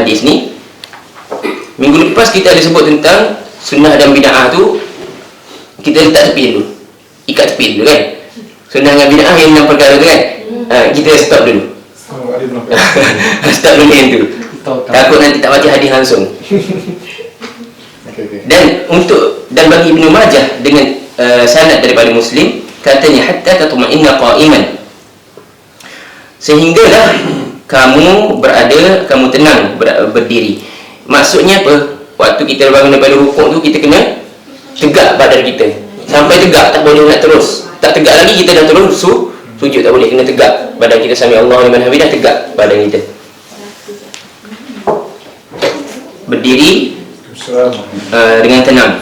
hadis ni. Minggu lepas kita ada sebut tentang sunnah dan bid'ah tu, kita letak tepi dulu, ikat tepi dulu kan. Sunnah dengan bid'ah yang 6 perkara tu kan. Kita stop dulu. Stop dulu yang tu. Takut nanti tak baca hadis langsung. Dan bagi Ibnu Majah dengan sanad daripada Muslim, katanya hatta tatma'inna qa'iman, sehinggalah kamu tenang berdiri. Maksudnya apa? Waktu kita bangun daripada rukuk tu, kita kena tegak badan kita. Sampai tegak, tak boleh nak terus. Tak tegak lagi, kita dah terus sujud, tak boleh, kena tegak badan kita. Sami Allahu liman hamidah, tegak badan kita. Berdiri dengan tenang.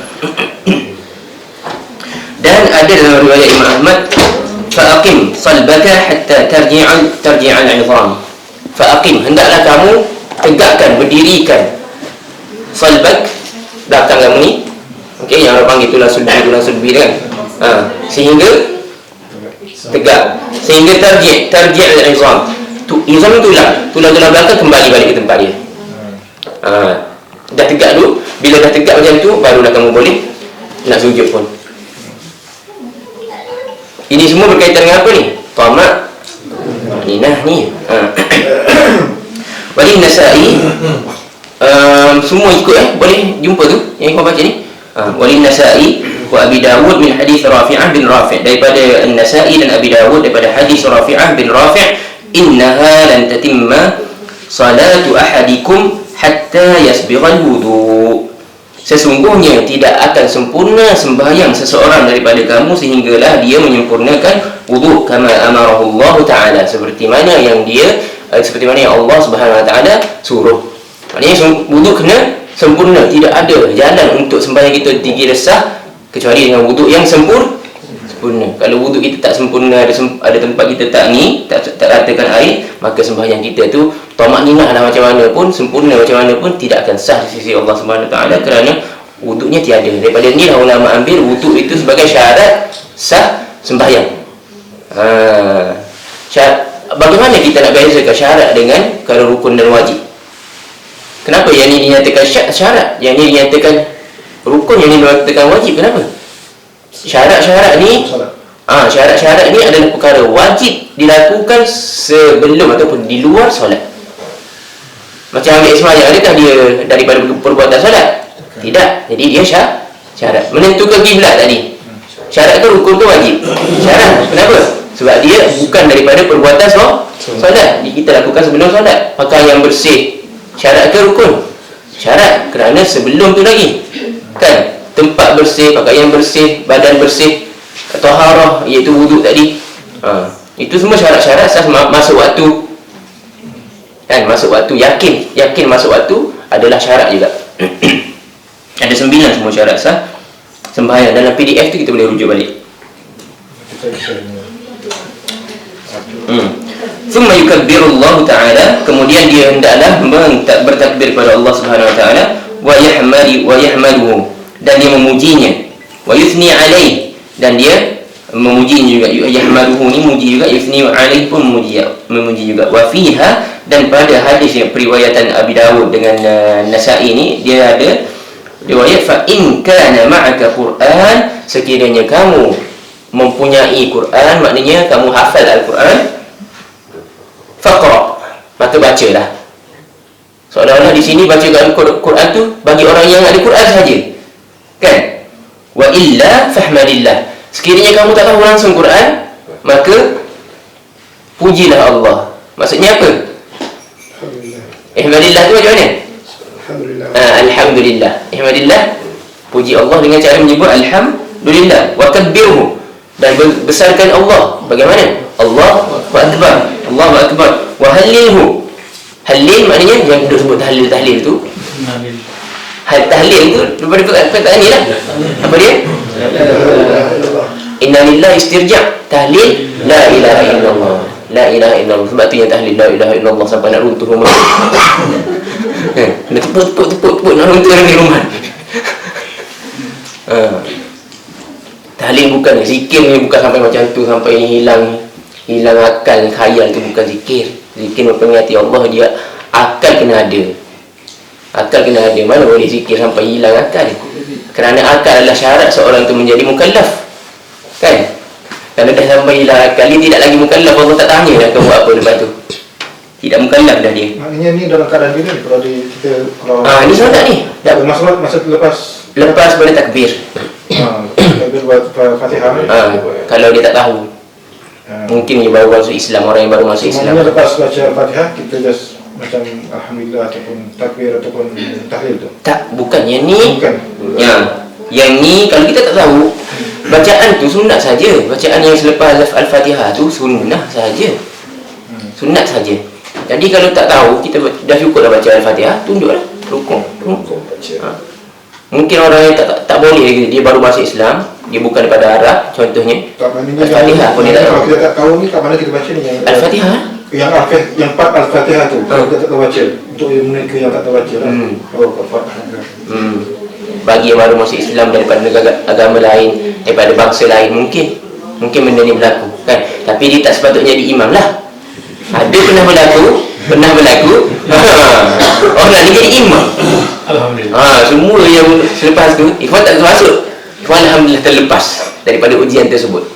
Dan ada dalam riwayat Imam Ahmad, fa'aqim salbaka hatta tarji'al 'idham. Fa'aqim, hendaklah kamu tegakkan, berdirikan salbak, belakang kamu ni, okey, yang orang panggil tulang sulbi kan, sehingga tegak, sehingga tarji'al 'idham. Izam tulang belakang kembali balik ke tempat dia. Dah tegak dulu. Bila dah tegak macam tu, barulah kamu boleh nak sujud pun. Ini semua berkaitan dengan apa ni? Tamak ninah ni. Walin Nasa'i, semua ikut boleh jumpa tu yang kau baca ni. Walin Nasa'i wa Abi Dawud min hadis Rafi'ah bin Rafi', daripada An-Nasa'i dan Abi Dawud daripada hadis Rafi'ah bin Rafi', innaha lan tatimma salatu ahadikum hatta yasbighal wudu. Sesungguhnya tidak akan sempurna sembahyang seseorang daripada kamu sehinggalah dia menyempurnakan wudu, kama amarahu Allah Ta'ala, seperti mana yang Allah Subhanahu Wa Ta'ala suruh. Maknanya wudu kena sempurna, tidak ada jalan untuk sembahyang kita dikira sah kecuali dengan wudu yang sempurna. Kalau wudu kita tak sempurna, ada tempat kita tak ratakan air, maka sembahyang kita tu tamak ninah lah macam mana pun, sempurna macam mana pun, tidak akan sah di sisi Allah Subhanahu Taala, kerana wudunya tiada. Daripada ni lah ulama ambil wudu itu sebagai syarat sah sembahyang. Bagaimana kita nak bezakan syarat dengan perkara rukun dan wajib? Kenapa yang ni dinyatakan syarat, yang ni dinyatakan rukun, yang ni dinyatakan wajib? Kenapa? Syarat-syarat ni syarat-syarat ni adalah perkara wajib dilakukan sebelum ataupun di luar solat. Macam ambil sembahyang, adakah dia daripada perbuatan solat? Tidak. Jadi dia syarat. Menentukan kiblat tadi, syarat ke rukun tu wajib? Syarat. Kenapa? Sebab dia bukan daripada perbuatan solat. Kita lakukan sebelum solat. Pakaian yang bersih, syarat ke rukun? Syarat, kerana sebelum tu lagi kan, tempat bersih, pakaian bersih, badan bersih, taharah, iaitu wuduk tadi. Itu semua syarat-syarat sah masuk waktu. Kan, masuk waktu, yakin masuk waktu adalah syarat juga. Ada 9 semua syarat sah sembahyang. Dalam PDF tu kita boleh rujuk balik. Thumma yukabbirullahu ta'ala, kemudian dia hendaklah bertakbir kepada Allah Subhanahu Wa Ta'ala, wa yahmaduhu, dan dia memujinya, wa yuthni alaih, dan dia memujinya juga. Yahmaduhu ni muji juga, yuthni alaih pun memuji juga. Wa fiha, dan pada hadis yang periwayatan Abi Dawud dengan Nasa'i ni, dia ada riwayat, fa in kana ma'aka Qur'an, sekiranya kamu mempunyai Quran, maknanya kamu hafal Al-Quran, faqra, maka bacalah. Seolah-olah di sini baca Quran tu bagi orang yang ada Quran saja, kan? Wa illa fahmadillah, sekiranya kamu tak tahu langsung Quran, maka pujilah Allah. Maksudnya apa? Ihmadillah tu macam mana? Alhamdulillah. Ihmadillah, puji Allah dengan cara menyebut alhamdulillah. Wa kabbirhu, dan besarkan Allah. Bagaimana? Allahu akbar, Allahu akbar. Wa hallilhu, halil maknanya yang kita sebut tahlil tu. Tahlil tu daripada perkataan ni lah. Apa dia? Inna lillahi istirja', tahlil la ilaha illallah, la ilaha illallah. Sebab tu yang tahlil la ilaha illallah sampai nak runtuh rumah. Nak tepuk nak runtuh dalam rumah. Tahlil bukan zikir ni, bukan sampai macam tu, sampai hilang akal, khayal tu bukan zikir. Zikir memperingati Allah, dia akal kena ada. Akal kena ada. Mana boleh zikir sampai hilang akal? Kerana akal adalah syarat seorang itu menjadi mukallaf. Kan? Kalau dah sampai hilang akal, dia tidak lagi mukallaf. Allah tak tanya nak buat apa lepas tu. Tidak mukallaf dah dia. Maknanya ni dalam keadaan bila ni kalau kita ni solat ni. Dah masa lepas pada takbir. Takbir buat Fatihah. Kalau dia tak tahu. Mungkin dia baru masuk Islam, orang yang baru masuk Islam. Maknanya lepas baca Fatihah kita just macam alhamdulillah ataupun takbir ataupun tahlil tu. Tak, bukan yang ni. Bukan. Yang ni kalau kita tak tahu, bacaan tu sunat saja. Bacaan yang selepas Al-Fatihah tu sunat saja. Sunat saja. Jadi kalau tak tahu, kita dah cukup dah baca Al-Fatihah, tunduklah, rukuk. Mungkin orang yang tak boleh, dia baru masuk Islam, dia bukan daripada Arab, contohnya Al-Fatihah pun dia tak tahu. Kalau kita tak tahu ni, kat mana kita baca ni? Al-Fatihah? Yang part Al-Fatihah tu, kalau kita tak tahu baca, untuk mereka yang tak tahu baca lah. Bagi yang baru masuk Islam daripada negara agama lain, daripada bangsa lain, mungkin benda ni berlaku, kan? Tapi dia tak sepatutnya jadi imam lah. Ada pernah berlaku orang ni jadi imam. Alhamdulillah. Semua yang selepas tu ikhwan tak masuk, ikhwan alhamdulillah terlepas daripada ujian tersebut.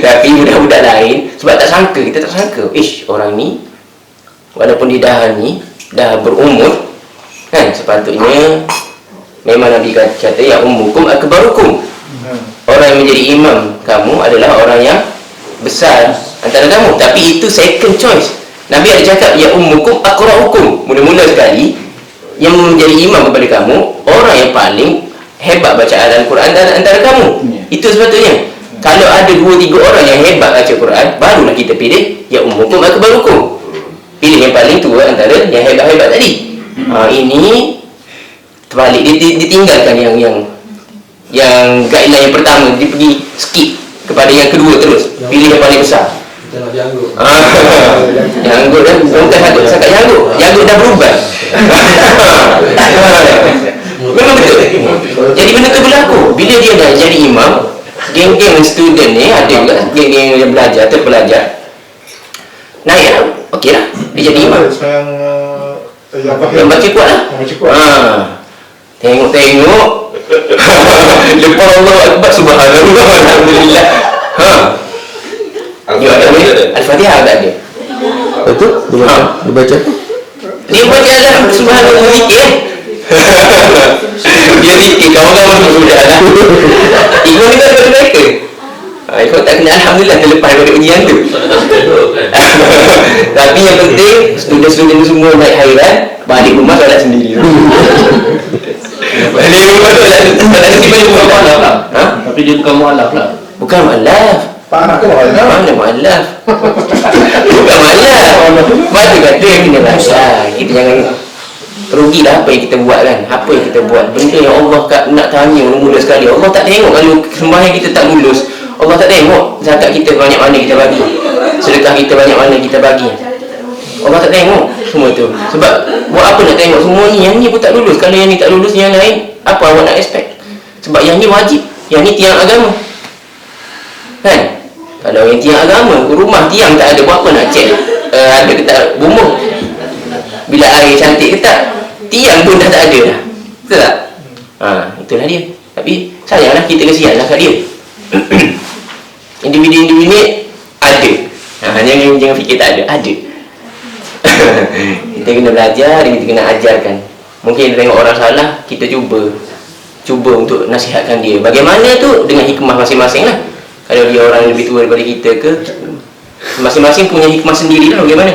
Tapi budak-budak lain, sebab kita tak sangka orang ni walaupun dia dah berumur, kan, sepatutnya memang Nabi kata ya ummukum akbarukum. Orang yang menjadi imam kamu adalah orang yang besar antara kamu. Tapi itu second choice. Nabi ada cakap ya ummukum aqra'ukum. Mula-mula sekali yang menjadi imam kepada kamu orang yang paling hebat bacaan Al-Quran antara kamu. Itu sepatutnya. Kalau ada 2-3 orang yang hebat baca Quran, barulah kita pilih ya ummukum akbarukum. Pilih yang paling tua antara yang hebat-hebat tadi. Ini terbalik, dia tinggalkan yang guideline yang pertama, dia pergi skip kepada yang kedua terus. Pilih yang paling besar. Janggut kan? Bukan sangat janggut dah berubah. Memang betul. Jadi benda tu berlaku. Bila dia dah jadi imam, geng-geng student ni, ada juga geng-geng yang belajar, terpelajar, naik lah, okey lah, dia jadi imam. Yang baca kuat lah. Tengok lepas Allah Akbar, subhanallah, alhamdulillah. Al-Fatihah tak ada. Betul? Dia baca apa? Dia baca lah subhanallah, zikir. Dia zikir, kawan-kawan sudah lah. Ikhwan kita daripada mereka. Ikhwan tak kena alhamdulillah terlepas daripada ujian tu. Tapi yang penting student-student semua naik hairan, balik rumah solat sendiri. Balik rumah solat sendiri. Tapi dia bukan mu'alaf lah. Bukan mu'alaf. Mana mu'alaf? Bukan mu'alaf. Baca kata yang kena baca. Kita jangan rugilah apa yang kita buat, kan. Apa yang kita buat, benda yang Allah nak tanya mula-mula sekali. Allah tak tengok kalau sembahyang kita tak lulus. Allah tak tengok zakat kita banyak mana kita bagi, sedekah kita banyak mana kita bagi. Allah tak tengok semua tu. Sebab buat apa nak tengok semua ni? Yang ni pun tak lulus. Kalau yang ni tak lulus, yang lain apa awak nak expect? Sebab yang ni wajib, yang ni tiang agama, kan? Kalau yang tiang agama, rumah tiang tak ada, buat apa nak cek ada ke tak bumbu? Bila air cantik ke tak? Tiang pun dah tak ada dah. Betul tak? Itulah dia. Tapi sayanglah, kita kesianlah kat dia. Individu-individu ada. Jangan fikir tak ada. Ada. Kita kena belajar, kita kena ajarkan. Mungkin kita tengok orang salah, kita cuba untuk nasihatkan dia. Bagaimana tu dengan hikmah masing-masing lah. Kalau dia orang lebih tua daripada kita ke, masing-masing punya hikmah sendiri lah bagaimana.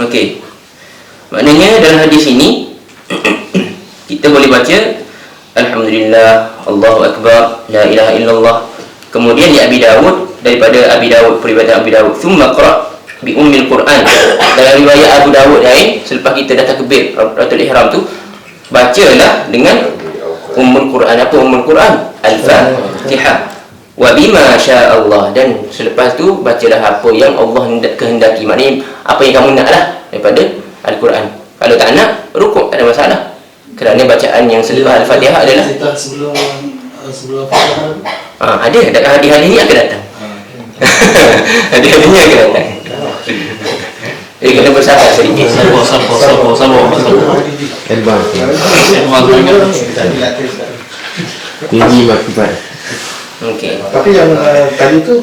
Okey. Maknanya dalam hadis ini kita boleh baca alhamdulillah, Allahu Akbar, la ilaha illallah. Kemudian di Abi Dawud, daripada Abi Dawud, periwayatan Abi Dawud, thumma qra' bi ummil Quran. Dalam riwayat Abu Dawud lain, selepas kita dah takbir Ratul Ihram tu, bacalah dengan ummul Quran. Apa ummul Quran? Al-Fatihah. Wa bima syaa Allah, dan selepas tu bacalah apa yang Allah kehendaki. Maknanya apa yang kamu nak lah daripada Al-Quran. Kalau tak nak, rukuk, tak ada masalah. Kerana bacaan yang selepas Al-Fatihah adalah sebelum Fatihah. Ada hadis-hadis ni akan datang. Hadis-hadis ni akan datang. Jadi kena bersabar sedikit. Sabar. Advance. Memang Tinggi makibat. Okey. Tapi yang tadi tu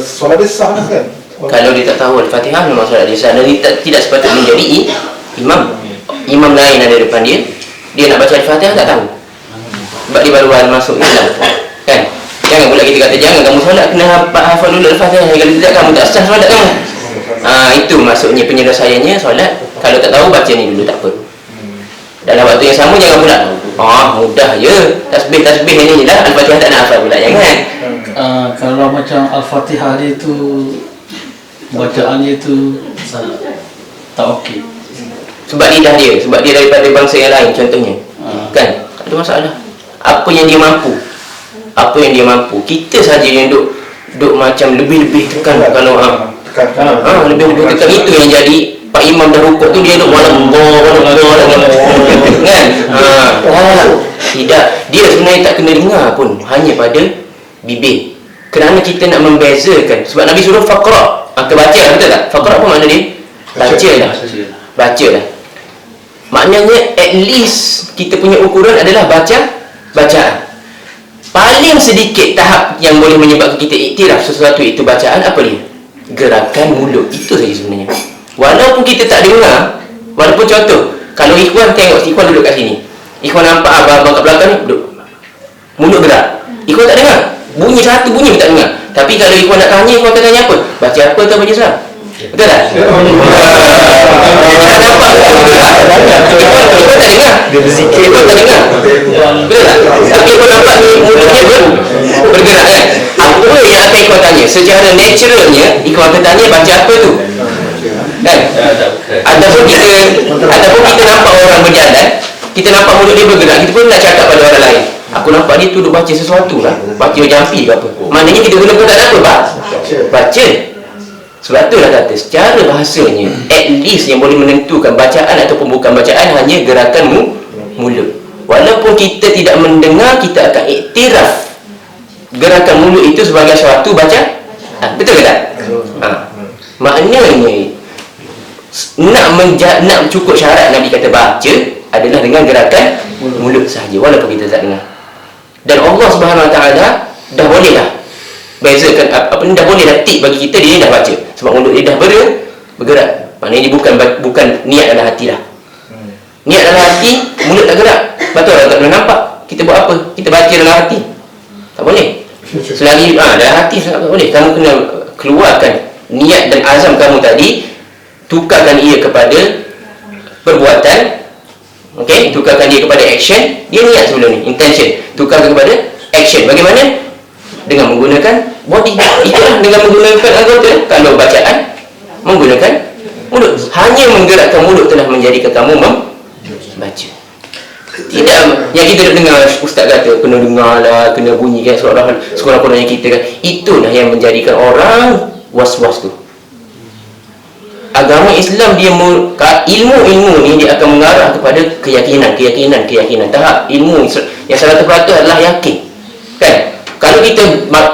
solat dia sah kan? Kalau dia tak tahu Al-Fatihah memang solat dia sah. Dan dia tidak sepatutnya menjadi imam. Imam lain ada depan dia, dia nak baca Al-Fatihah tak tahu. Sebab dia baru masuk Islam. Kan? Jangan pula kita kata jangan kamu solat kena hafal dulu Al-Fatihah. Kalau tidak kamu tak sah solat kamu. Itu maksudnya penyelesaiannya solat. Kalau tak tahu baca ni dulu tak apa. Dalam waktu yang sama jangan pula mudah je tasbih ni lah Al-Fatihah tak nak hafal pula, jangan. kalau macam Al-Fatihah dia tu bacaannya tu tak okey. Sebab lidah dia, sebab dia daripada bangsa yang lain contohnya. Kan? Tak ada masalah. Apa yang dia mampu. Kita saja yang duk macam lebih-lebih tekan kalau lebih-lebih tekan itu yang jadi Pak Imam dah rukuk tu dia duk malam kan? Tidak, dia sebenarnya tak kena dengar pun, hanya pada bibir. Kerana kita nak membezakan. Sebab Nabi suruh faqra, maka baca, betul tak? Faqra apa makna dia? Baca lah. Maknanya at least kita punya ukuran adalah bacaan. Paling sedikit tahap yang boleh menyebabkan kita iktiraf sesuatu itu bacaan, apa dia? Gerakan mulut. Itu saja sebenarnya. Walaupun kita tak dengar, walaupun contoh, kalau Ikhwan tengok, Ikhwan duduk kat sini, Ikhwan nampak abang-abang kat belakang ni duduk, mulut gerak, Ikhwan tak dengar, bunyi satu bunyi pun tak dengar. Tapi kalau Ikhwan nak tanya, Ikhwan akan tanya apa? Baca apa tu baca salam? Betul tak? Ikhwan nampak mulut gerak, Ikhwan tak dengar, Ikhwan tak dengar, betul tak? Tapi Ikhwan nampak mulutnya bergerak kan? Apa yang akan Ikhwan tanya? Secara naturalnya Ikhwan akan tanya baca apa tu? Kan? Ataupun kita nampak orang berjalan, kita nampak mulut dia bergerak, kita pun nak cakap pada orang lain, aku nampak dia tu duk baca sesuatu lah, baca jampi ke apa. Maknanya kita gunakan tak ada apa, baca. Sebab tu lah kata secara bahasanya at least yang boleh menentukan bacaan ataupun bukan bacaan hanya gerakan mulut. Walaupun kita tidak mendengar, kita akan iktiraf gerakan mulut itu sebagai suatu bacaan. Betul ke tak? Maknanya nak cukup syarat Nabi kata baca adalah dengan gerakan mulut sahaja, walaupun kita tak dengar. Dan Allah Subhanahu Wa Taala dah boleh dah bezakan dah boleh dah tik bagi kita dia ni dah baca, sebab mulut dia dah bergerak. Maknanya dia bukan niat dalam hati dah. Niat dalam hati, mulut tak gerak, betul tak boleh nampak. Kita buat apa? Kita baca dalam hati, tak boleh. Selagi dalam hati tak boleh. Kamu kena keluarkan niat dan azam kamu tadi, tukarkan ia kepada perbuatan. Okey, tukarkan dia kepada action. Dia niat sebelum ni, intention. Tukarkan kepada action. Bagaimana? Dengan menggunakan body. Itulah dengan menggunakan anggota. Kalau bacaan, menggunakan mulut. Hanya menggerakkan mulut telah menjadikan kamu membaca. Tidak yang kita dengar ustaz kata kena dengar lah, kena bunyikan sekolah-sekolah kita kan. Itulah yang menjadikan orang was-was tu. Agama Islam dia ilmu ni dia akan mengarah kepada keyakinan. Tahap ilmu yang 100% adalah yakin. Kan? Kalau kita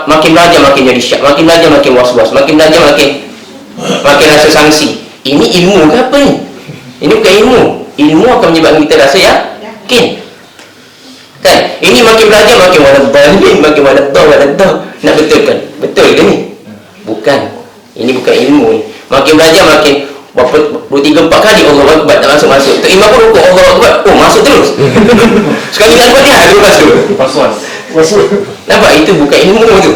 makin belajar makin jadi syak, makin belajar makin was-was, makin belajar makin rasa sangsi. Ini ilmu ke apa ni? Ini bukan ilmu. Ilmu akan menyebabkan kita rasa yakin. Kan? Ini makin belajar makin waladdah. Nak betulkan. Betul ke ni? Bukan. Ini bukan ilmu ni. Makin belajar makin 2-3-4 kali Allah Akbar tak masuk. Tok Imam pun rukuk Allah Akbar, masuk terus. Sekali Al-Fatihah dia masuk. Nampak? Itu bukan ilmu tu.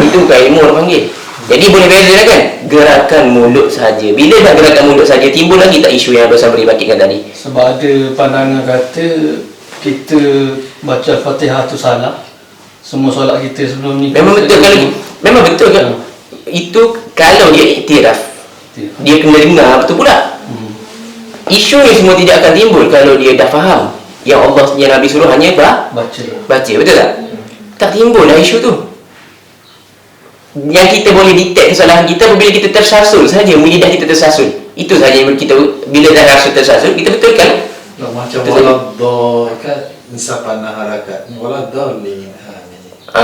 Itu bukan ilmu orang panggil. Jadi boleh bezakan kan? Gerakan mulut saja. Bila dah gerakan mulut saja, timbul lagi tak isu yang Abang Sabri bakitkan tadi? Sebab ada pandangan kata kita baca Al-Fatihah tu salah. Semua solat kita sebelum ni memang betul memang betul kan? Itu kalau dia iktiraf, dia kena dengar betul pula. Isu ni semua tidak akan timbul kalau dia dah faham yang Allah yang Nabi suruh hanya baca, betul tak? Tak timbul dah isu tu. Yang kita boleh detect kesalahan kita apabila kita tersasul saja, lidah kita tersasul. Itu saja yang kita bila dah rasa tersasul, kita betulkan. Macam waladdah kan, nisabana harakat waladhalin.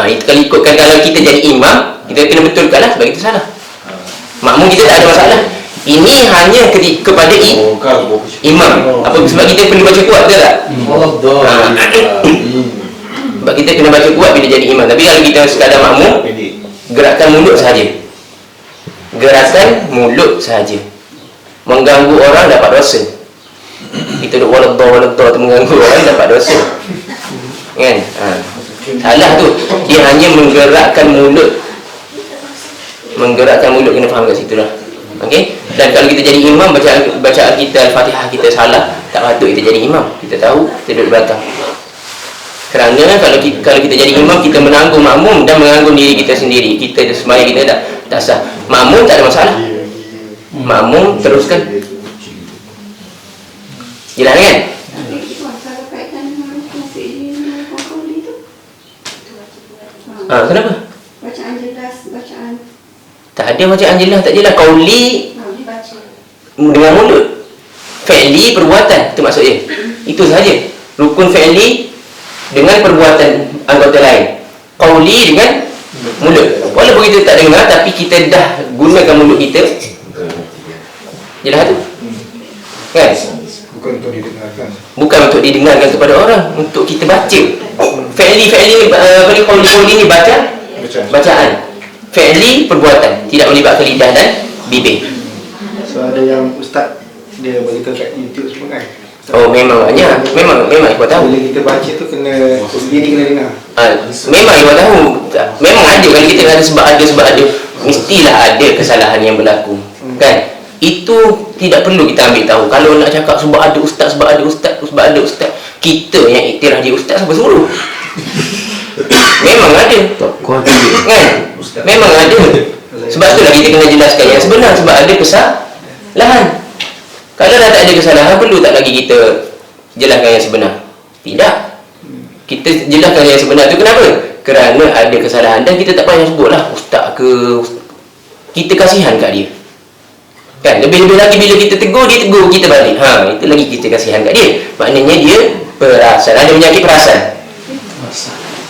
Itu kalau ikutkan, kalau kita jadi imam, kita kena betulkan lah sebab kita salah. Makmum kita tak ada masalah. Ini hanya kepada imam. Apa sebab kita perlu baca kuat, betul tak? Sebab kita kena baca kuat bila jadi imam. Tapi kalau kita sekadar makmum, gerakan mulut sahaja. Gerakan mulut sahaja. Mengganggu orang dapat dosa. Kita duk waladha tu mengganggu orang dapat dosa. Kan? Salah tu. Dia hanya menggerakkan mulut. Menggerakkan mulut, kena faham kat situ lah. Okey? Dan kalau kita jadi imam, bacaan kita Al-Fatihah kita salah, tak patut kita jadi imam. Kita tahu, kita duduk belakang. Kerana kalau kita jadi imam, kita menanggung makmum dan menanggung diri kita sendiri. Kita sembahyang kita tak sah. Makmum tak ada masalah. Makmum teruskan. Jelas kan? Kenapa? Bacaan jelas, bacaan. Tak ada bacaan jelas, tak jelas. Qauli dengan mulut. Fi'li perbuatan, itu maksudnya. Itu sahaja. Rukun fi'li dengan perbuatan anggota lain. Qauli dengan mulut. Walaupun kita tak dengar, tapi kita dah gunakan mulut kita. Jelas tu? Kan? Bukan untuk didengarkan. Bukan untuk didengarkan kepada orang, untuk kita baca. Fi'li qauli ni bacaan. Fi'li perbuatan, tidak melibatkan lidah dan bibir. So ada yang ustaz dia beritahu kat YouTube semua kan. Oh, memang banyak. Memang ikut tahu. Bila kita baca tu kena sendiri kena dengar. Memang ikut tahu. Memang ada, kalau kita ada sebab ada, mestilah ada kesalahan yang berlaku. Kan? Itu tidak perlu kita ambil tahu. Kalau nak cakap sebab ada ustaz, kita yang iktiraf dia ustaz, siapa suruh? Memang ada. Kan? Memang ada. Sebab itulah kita kena jelaskan yang sebenar. Sebab ada kesalahan. Kalau dah tak ada kesalahan, perlu tak lagi kita jelaskan yang sebenar? Tidak. Kita jelaskan yang sebenar tu kenapa? Kerana ada kesalahan. Dan kita tak payah sebutlah ustaz ke. Kita kasihan kat dia. Kan? Lebih-lebih lagi bila kita tegur, dia tegur kita balik. Itu lagi kita kasihan kat dia. Maknanya dia perasan. Ada penyakit perasan.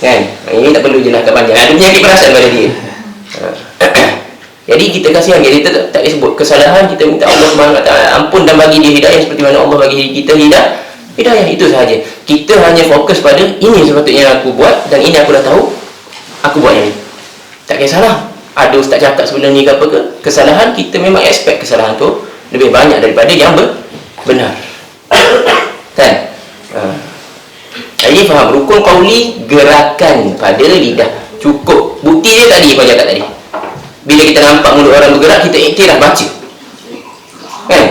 Kan? Ini tak perlu jelaskan banyak. Ada penyakit perasan pada dia. Jadi kita kasihan dia. Kita tak disebut kesalahan. Kita minta Allah SWT ampun dan bagi dia hidayah seperti mana Allah bagi kita hidayah. Itu sahaja. Kita hanya fokus pada ini sepatutnya aku buat, dan ini aku dah tahu, aku buat yang ini. Tak kisahlah ada ustaz cakap sebelum ni ke apa ke. Kesalahan kita memang expect kesalahan tu lebih banyak daripada yang benar. Kan? Jadi faham, rukun qauli gerakan pada lidah. Cukup. Bukti dia tadi kau cakap tadi. Bila kita nampak mulut orang bergerak, kita iktiraf baca. Kan?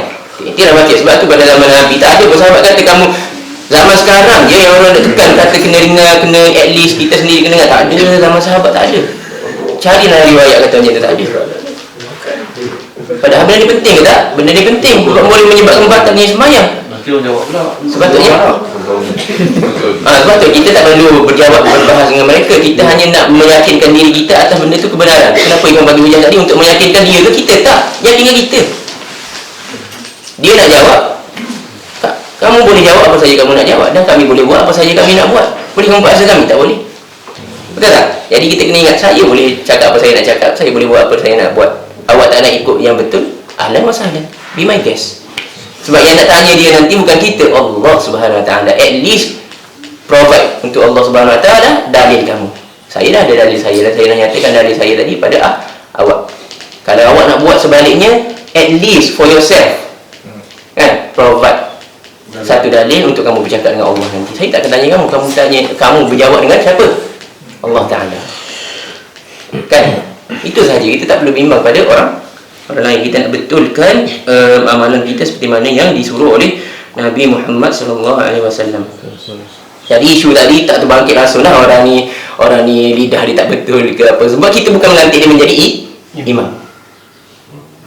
Iktiraf baca. Sebab tu pada zaman Nabi tak ada pun sahabat kata kamu. Zaman sekarang je yang orang nak tekan kata kena dengar, kena at least kita sendiri kena dengar. Tak ada. Zaman sahabat tak ada. Carilah riwayat kata macam tu, tak ada. Padahal benda ni penting ke tak? Benda ni penting. Bukan boleh menyebabkan batalnya sembahyang. Sepatutnya sebab tu kita tak perlu berjawab berbahas dengan mereka. Kita hanya nak meyakinkan diri kita atas benda tu kebenaran. Kenapa Imam bagi hujah tadi? Untuk meyakinkan dia ke kita? Tak, yakinkan kita. Dia nak jawab, kamu boleh jawab apa saja kamu nak jawab, dan kami boleh buat apa saja kami nak buat. Boleh kamu buat asal kami? Tak boleh. Betul tak? Jadi kita kena ingat, saya boleh cakap apa saya nak cakap, saya boleh buat apa saya nak buat. Awak tak nak ikut yang betul, ahlan wa sahlan, be my guest. Sebab yang nak tanya dia nanti bukan kita, Allah Subhanahu Wa Taala. At least provide untuk Allah Subhanahu Wa Taala dalil kamu. Saya dah ada dalil saya, dan saya dah nyatakan dalil saya tadi pada awak. Kalau awak nak buat sebaliknya, at least for yourself, kan, provide satu dalil untuk kamu bercakap dengan Allah nanti. Saya tak akan tanya kamu berjawab dengan siapa? Allah Ta'ala. Kan? Itu sahaja. Kita tak perlu bimbang pada orang lain. Kita nak betulkan amalan kita seperti mana yang disuruh oleh Nabi Muhammad SAW. Jadi isu tadi tak terbangkit langsung lah orang ni lidah dia tak betul ke apa. Sebab kita bukan melantik dia menjadi imam.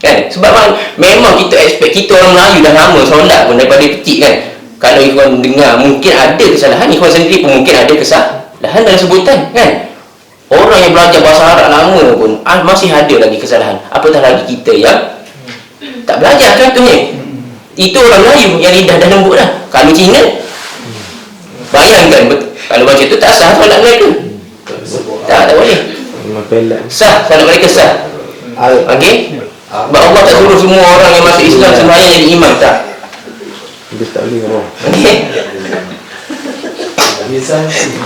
Kan? Sebab memang kita expect, kita orang Melayu dah lama solat pun daripada kecil kan. Kalau ikhwan dengar mungkin ada kesalahan, ikhwan sendiri pun mungkin ada kesalahan dalam sebutan kan. Orang yang belajar bahasa Arab lama pun masih ada lagi kesalahan. Apatah lagi kita yang tak belajar contohnya. Itu orang Melayu yang lidah dah lembut dah. Kalau Cina, bayangkan kalau macam tu tak sah solat mereka. Tak boleh. Sah, solat mereka sah. Okey? Sebab Allah tak suruh semua orang yang masuk Islam sembahyang jadi imam, tak. Dia tak boleh orang. Okey.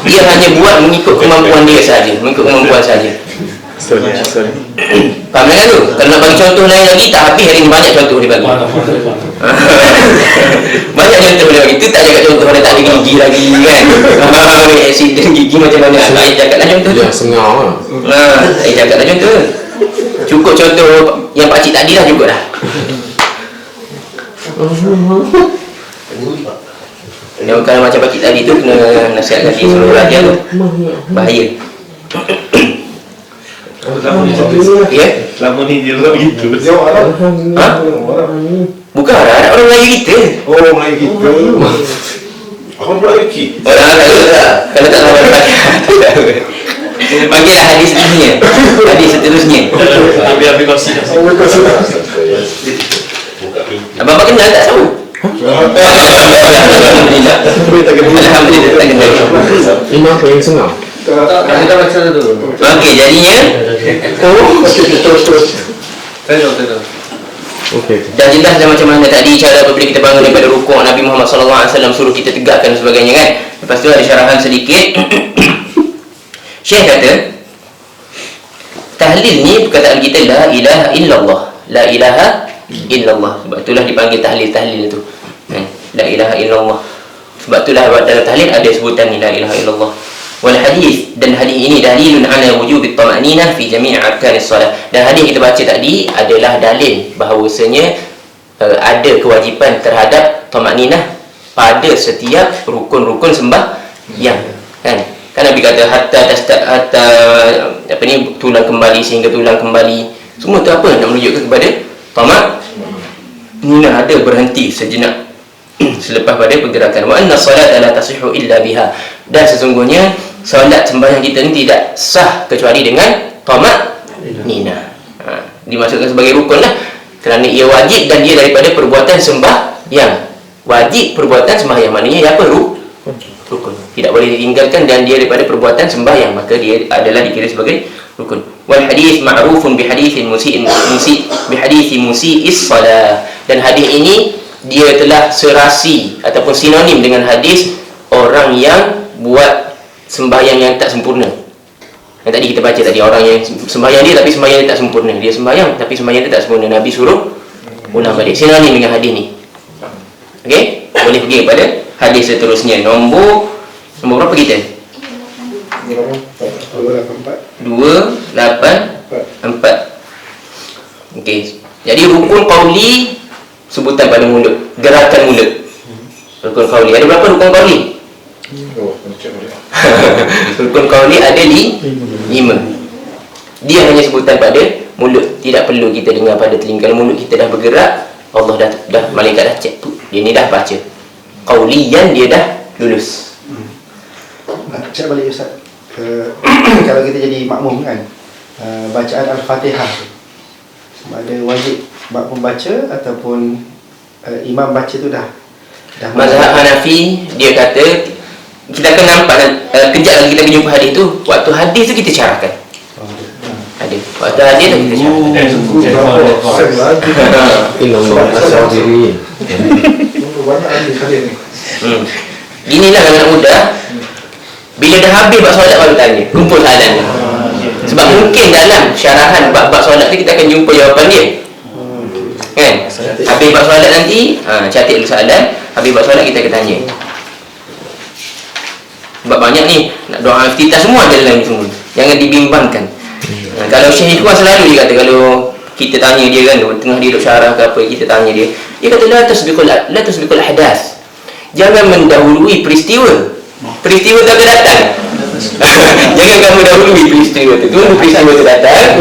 Dia hanya buat mengikut kemampuan dia saja, mengikut kemampuan saja. Sorry. Faham kan tu? Kalau nak bagi contoh lain lagi, tak habis hari ni, banyak contoh dia bagi. Banyak contoh dia bagi. Itu tak cakap contoh dia tak ada gigi lagi kan. Accident gigi macam mana. Saya cakaplah contoh tu. Dia sengau lah. Saya cakaplah contoh. Cukup contoh yang pakcik tadi dah cukup dah. Yang kalau macam pakcik tadi tu kena nasihatkan dia seluruh raja tu. Bahaya. Ya? Selama ni dia orang gitu. Dia orang Arab. Ha? Bukan orang Melayu kita. Oh, Melayu kita. Aku pula lelaki. Orang Arab kalau tak tahu bagilah hadis seterusnya. Hadis seterusnya. Habis kongsi. Abang-abang kenal tak sama? Alhamdulillah. Alhamdulillah tak kenal. Imam apa yang sengau? Kita baca dulu. Okey, jadinya Okey. dah jelas dah macam mana tadi cara apabila kita bangun daripada rukuk, Nabi Muhammad SAW suruh kita tegakkan dan sebagainya kan. Lepas tu ada syarahan sedikit. Syekh kata tahlil ni perkataan kita la ilaha illallah. La ilaha illallah. Sebab itulah dipanggil tahlil tu. La ilaha illallah. Sebab itulah dalam tahlil ada sebutan ni la ilaha illallah. Wal hadis, dan hadis ini dalilun ala wujub at-tama'ninah fi jami' arkanis solat. Dan hadis kita baca tadi adalah dalil bahawasanya ada kewajipan terhadap tama'ninah pada setiap rukun-rukun sembahyang kan. Kan Nabi kata hatta tulang kembali sehingga tulang kembali. Semua tu apa? Nak menunjukkan kepada tama'ninah, ada berhenti sejenak selepas pada pergerakan. Wa anna salata la tasihhu illa biha. Dan sesungguhnya solat sembahyang kita ni tidak sah kecuali dengan tama'ninah. Dimasukkan sebagai rukun lah, kerana ia wajib dan dia daripada perbuatan sembahyang. Wajib perbuatan sembahyang, maknanya dia apa? Rukun. Tidak boleh ditinggalkan dan dia daripada perbuatan sembahyang, maka dia adalah dikira sebagai rukun. Wal hadis ma'rufun bi hadithin musii'is salah. Dan hadis ini dia telah serasi ataupun sinonim dengan hadis orang yang buat sembahyang yang tak sempurna. Yang tadi kita baca tadi, orang yang sembahyang dia tapi sembahyang dia tak sempurna. Dia sembahyang tapi sembahyang dia tak sempurna. Nabi suruh ulang balik. Sinonim dengan hadis ni. Okey? Boleh pergi kepada hadis seterusnya. Nombor berapa kita? 284. Okey. Jadi rukun qauli sebutan pada mulut, gerakan mulut. Rukun qauli. Ada berapa rukun qauli? Rukun qauli ada 5. Dia hanya sebutan pada mulut, tidak perlu kita dengar pada telinga. Kalau mulut kita dah bergerak, Allah dah malaikat dah cek tu. Dia ni dah baca. Qauliyan dia dah lulus. Cek balik Ustaz. Kalau kita jadi makmum kan, bacaan Al-Fatihah tu ada wajib makmum baca ataupun imam baca tu dah Mazhab Hanafi dia kata, kita akan nampak kejap lagi kita akan jumpa hadis tu. Waktu hadis tu kita syarahkan. Ada. Waktu hadis tu kita syarahkan. Illallah as-sabirin. Banyak hadis ni. Inilah anak muda, bila dah habis bab solat baru tanya, kumpul soalan ni. Sebab mungkin dalam syarahan bab solat tu kita akan jumpa jawapan dia. Kan? Habis bab solat nanti, catat dulu soalan. Habis bab solat kita akan tanya. Sebab banyak ni nak doa iftitah semua ada dalam ni semua. Jangan dibimbangkan. Kalau Syekh Ikhwan selalu dia kata, kalau kita tanya dia kan, tengah dia duduk syarah ke apa, kita tanya dia, dia kata la tasbiqul ahdath. Jangan mendahului peristiwa. Peristiwa tu akan datang. Jangan kamu dahului peristiwa tu. Tunggu peristiwa tu datang.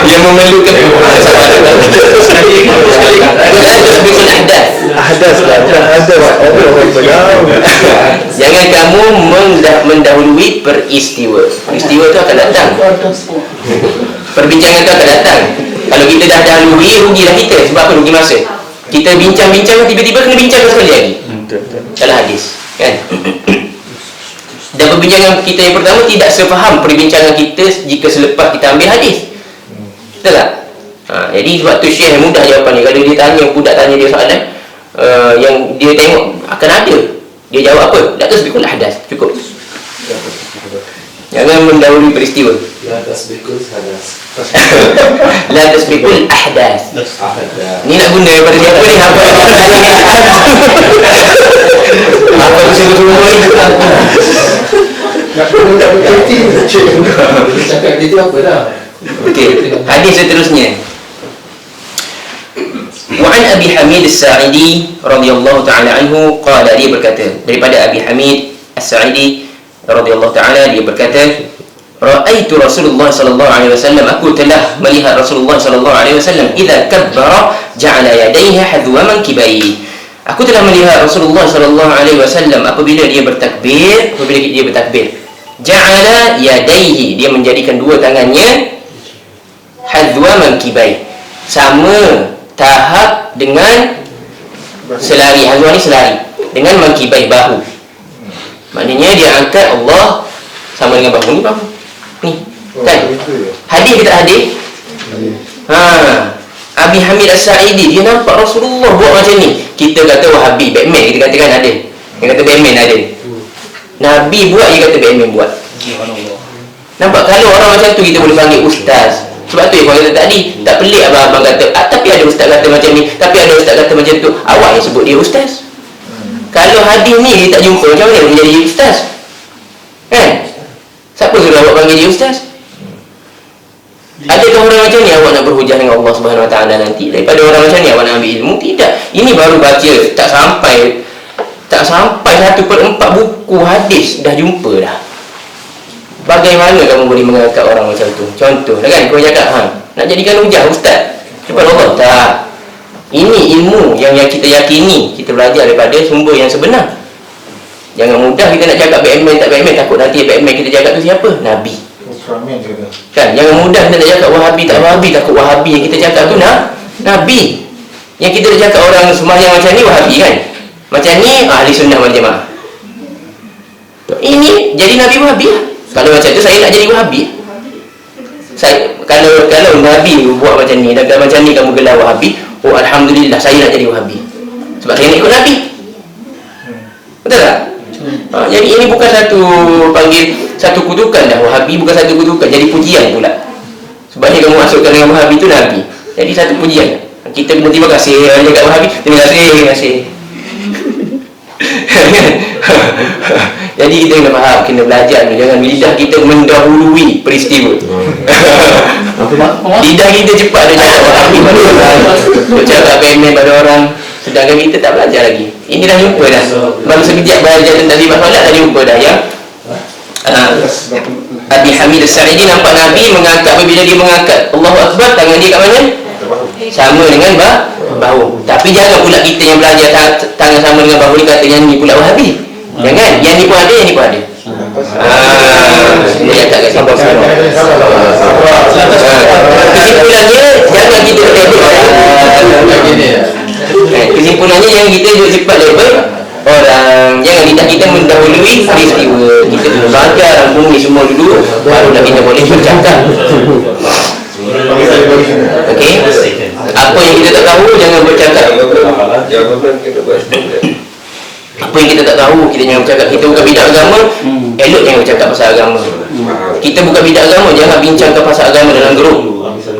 Dia memerlukan jangan kamu mendahului peristiwa. Peristiwa tu akan datang. Perbincangan tu akan datang. Kalau kita dah dahului, rugilah kita. Sebab apa? Rugi masa. Kita bincang-bincang, tiba-tiba kena bincang sekali lagi. Salah hadis kan? Dan perbincangan kita yang pertama tidak sefaham perbincangan kita jika selepas kita ambil hadis. Betul tak? Jadi sebab tu Syekh mudah jawapan ni. Kalau dia tanya, budak tanya dia soalan yang dia tengok akan ada, dia jawab apa? La tasbiqul ahdath. Cukup. Jangan mendahului peristiwa. La tasbiqul hadas. La tasbiqul ahdath. Ahada. Ni nak guna daripada siapa ni? Apa bersungguh-sungguh ni? Nak betul-betul Cakap dia tu apa dah? Okey, hadis seterusnya. Wa an Abi Hamid As-Sa'idi radhiyallahu ta'ala anhu qala, dia berkata daripada Abi Hamid As-Sa'idi radhiyallahu ta'ala, dia berkata, ra'aitu Rasulullah sallallahu alaihi wasallam, aku telah melihat Rasulullah sallallahu alaihi wasallam idza kabbara ja'ala yadayhi hadwa mankibaihi. Aku telah melihat Rasulullah sallallahu alaihi wasallam apabila dia bertakbir, ja'ala yadayhi, dia menjadikan dua tangannya hadwa mankibai, sama tahap dengan selari. Hadwa ni selari dengan mankibai, bahu. Maknanya dia angkat Allah sama dengan bahu ni, bahu ni kan. Hadis ke tak hadis? Abi Hamid As-Sa'idi, dia nampak Rasulullah buat macam ni. Kita kata Wahabi, Batman kita katakan ada. Yang kata Batman ada. Nabi buat, dia kata Batman buat. Nampak? Kalau orang macam tu kita boleh panggil ustaz. Sebab tu yang kata tadi, tak pelik abang kata, tapi ada ustaz kata macam ni, tapi ada ustaz kata macam tu. Awak yang sebut dia ustaz. Kalau hadis ni dia tak jumpa, macam mana dia jadi ustaz? Kan? Siapa suruh awak panggil dia ustaz? Adakah orang macam ni awak nak berhujah dengan Allah Subhanahu Wa Taala nanti? Daripada orang macam ni awak nak ambil ilmu? Tidak. Ini baru baca, tak sampai 1/4 buku hadis dah jumpa dah. Bagaimana kamu boleh mengangkat orang macam tu? Contoh kan, kau cakap nak jadikan hujah ustaz. Cepat Allah. Tak. Ini ilmu yang kita yakini, kita belajar daripada sumber yang sebenar. Jangan mudah kita nak cakap Batman tak Batman, takut nanti Batman kita cakap tu siapa? Nabi. Kan, jangan mudah kita nak cakap Wahabi tak Wahabi, takut Wahabi yang kita cakap tu Nabi. Yang kita nak cakap orang sembahyang macam ni Wahabi kan, macam ni ahli sunnah wal jamaah. Ini jadi Nabi Wahabi lah. Kalau macam tu saya nak jadi Wahabi. Kalau Nabi buat macam ni dan macam ni kamu gelar Wahabi, oh alhamdulillah saya nak jadi Wahabi. Sebab saya nak ikut Nabi. Betul tak? Jadi ini bukan satu kutukan dah. Wahabi bukan satu kutukan, jadi pujian pula. Sebabnya kamu masukkan dengan Wahabi tu Nabi. Jadi satu pujian. Kita kena terima kasih dekat Wahabi. Terima kasih. Jadi kita kena faham, kena belajar ni. Jangan lidah kita mendahului peristiwa. Lidah kita cepat dia cakap Wahabi pada orang, dia cakap Batman pada orang, sedangkan kita tak belajar lagi. Ini dah jumpa dah. Baru sekejap belajar tentang sifat solat dah jumpa dah yang Abi Hamid As-Sa'idi nampak Nabi mengangkat, apabila dia mengangkat Allahu Akbar, tangan dia kat mana? Sama dengan bahu. Tapi jangan pula kita yang belajar tangan sama dengan bahu ni kata yang ni pula Wahabi. Jangan, yang ni pun ada, yang ni pun ada. Dia cakap kat siapa semua. Kesimpulannya, jangan kita kesimpulannya yang kita duduk cepat level orang. Jangan lidah kita mendahului peristiwa. Kita dulu belajar bumi semua dulu, barulah kita boleh bercakap. Okey? Apa yang kita tak tahu jangan bercakap. Apa yang kita tak tahu kita jangan bercakap. Kita bukan bidak agama, elok jangan bercakap pasal agama. Kita bukan bidak agama, jangan bincangkan pasal agama dalam grup.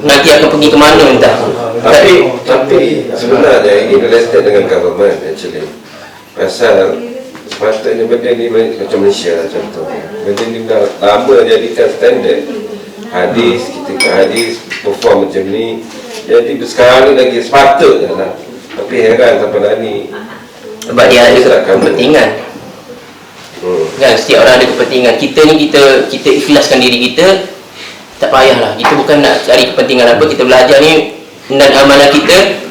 Nanti akan pergi ke mana entah. Tapi sebenarnya ini related dengan government actually. Pasal sepatutnya benda ni macam Malaysia lah contohnya. Benda ni dah lama jadikan standard. Hadis, kita ke hadis perform macam ni. Jadi sekarang ni lagi sepatutnya lah. Tapi heran sampai dah ni. Sebab dia ada kepentingan. Kan, setiap orang ada kepentingan. Kita ni kita ikhlaskan diri kita. Tak payahlah. Kita bukan nak cari kepentingan apa. Kita belajar ni dan amalan kita,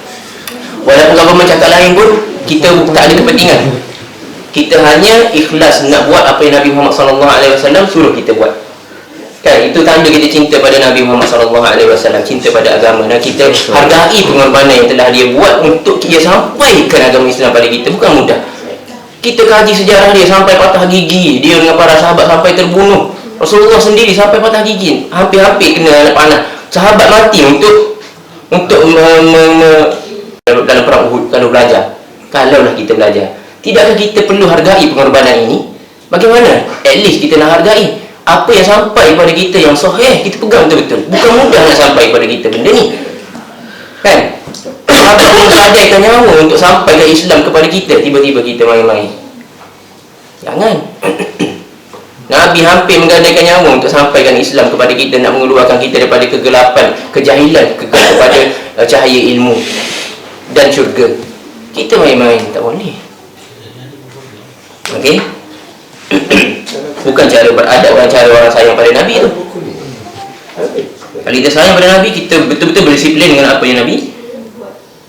walaupun government cakap lain pun, kita tak ada kepentingan. Kita hanya ikhlas nak buat apa yang Nabi Muhammad SAW suruh kita buat. Kan, itu tanda kita cinta pada Nabi Muhammad SAW, cinta pada agama, dan kita hargai pengorbanan yang telah dia buat untuk dia sampaikan agama Islam pada kita. Bukan mudah. Kita kaji sejarah dia sampai patah gigi, dia dengan para sahabat sampai terbunuh. Rasulullah sendiri sampai patah gigi, hampir-hampir kena anak panah. Sahabat mati untuk dalam perang Uhud kalau belajar. Kalaulah kita belajar, tidakkah kita perlu hargai pengorbanan ini? Bagaimana? At least kita nak hargai apa yang sampai kepada kita yang sahih, kita pegang betul-betul. Bukan mudah nak sampai kepada kita benda ni, kan? Sahabat menggadaikan nyawa untuk sampai ke Islam kepada kita, tiba-tiba kita main-main. Jangan. Nabi hampir menggadaikan nyawa untuk sampaikan Islam kepada kita, nak mengeluarkan kita daripada kegelapan, kejahilan, kepada cahaya ilmu dan syurga. Kita main-main, tak boleh. Okey? Bukan cara beradab dan cara orang sayang pada Nabi tu. Kalau kita sayang pada Nabi, kita betul-betul berdisiplin dengan apa yang Nabi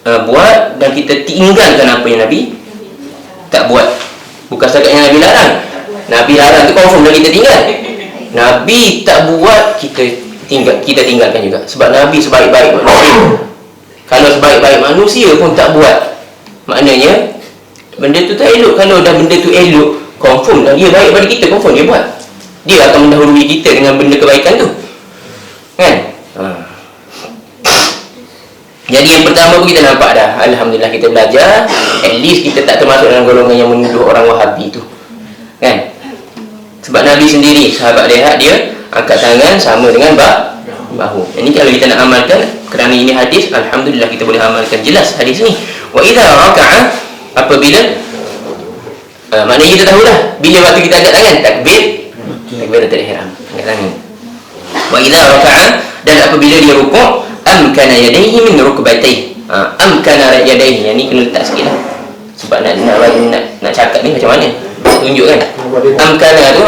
buat, dan kita tinggalkan apa yang Nabi tak buat. Bukan setakat yang Nabi larang. Nabi larang tu confirm dah kita tinggal. Nabi tak buat, kita tinggalkan juga. Sebab Nabi sebaik-baik manusia. Kalau sebaik-baik manusia pun tak buat, maknanya benda tu tak elok. Kalau dah benda tu elok, confirm dah dia baik pada kita, confirm dia buat. Dia akan mendahului kita dengan benda kebaikan tu, kan? Jadi yang pertama pun kita nampak dah, alhamdulillah kita belajar. At least kita tak termasuk dalam golongan yang menuduh orang Wahabi tu, kan? Sebab Nabi sendiri, sahabat lihat dia angkat tangan sama dengan bahu. Ini kalau kita nak amalkan, kerana ini hadis, alhamdulillah kita boleh amalkan jelas hadis ni. Wa idza raka'a, apabila maknanya kita tahulah bila waktu kita angkat tangan, takbiratul ihram, angkat tangan. Wa idza raka'a, dan apabila dia rukuk, amkana yadayhi min rukbatayhi. Amkana yadayhi, yang ni kena letak sikit lah, sebab nak cakap ni macam mana tunjuk kan. Amkana tu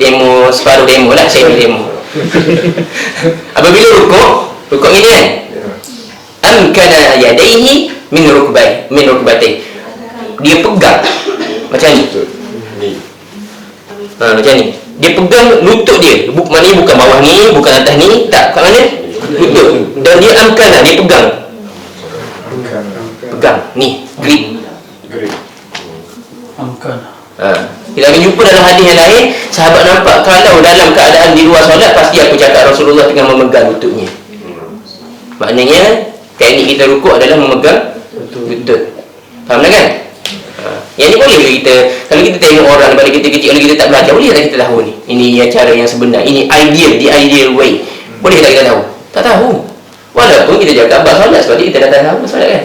demo, separuh demo lah, semi demo. Apabila rukuk ini kan, amkana yadayhi min rukbatayhi, dia pegang macam ni. Macam ni. Dia pegang lutut dia. Maknanya bukan bawah ni, bukan atas ni, tak, kat mana? Lutut. Dan dia amkana, dia pegang. Pegang ni, grip. Amkana. Kita akan jumpa dalam hadis yang lain, sahabat nampak kalau dalam keadaan di luar solat, pasti aku cakap Rasulullah tengah memegang lututnya. Maknanya teknik kita rukuk adalah memegang lutut. Faham tak kan? Yang ni boleh kita, kalau kita tengok orang daripada kita kecil, kalau kita tak belajar, boleh tak kita tahu ni? Ini cara yang sebenar, ini the ideal way. Boleh tak kita tahu? Tak tahu. Walaupun kita jaga abad solat, sebab kita dah tahu solat kan?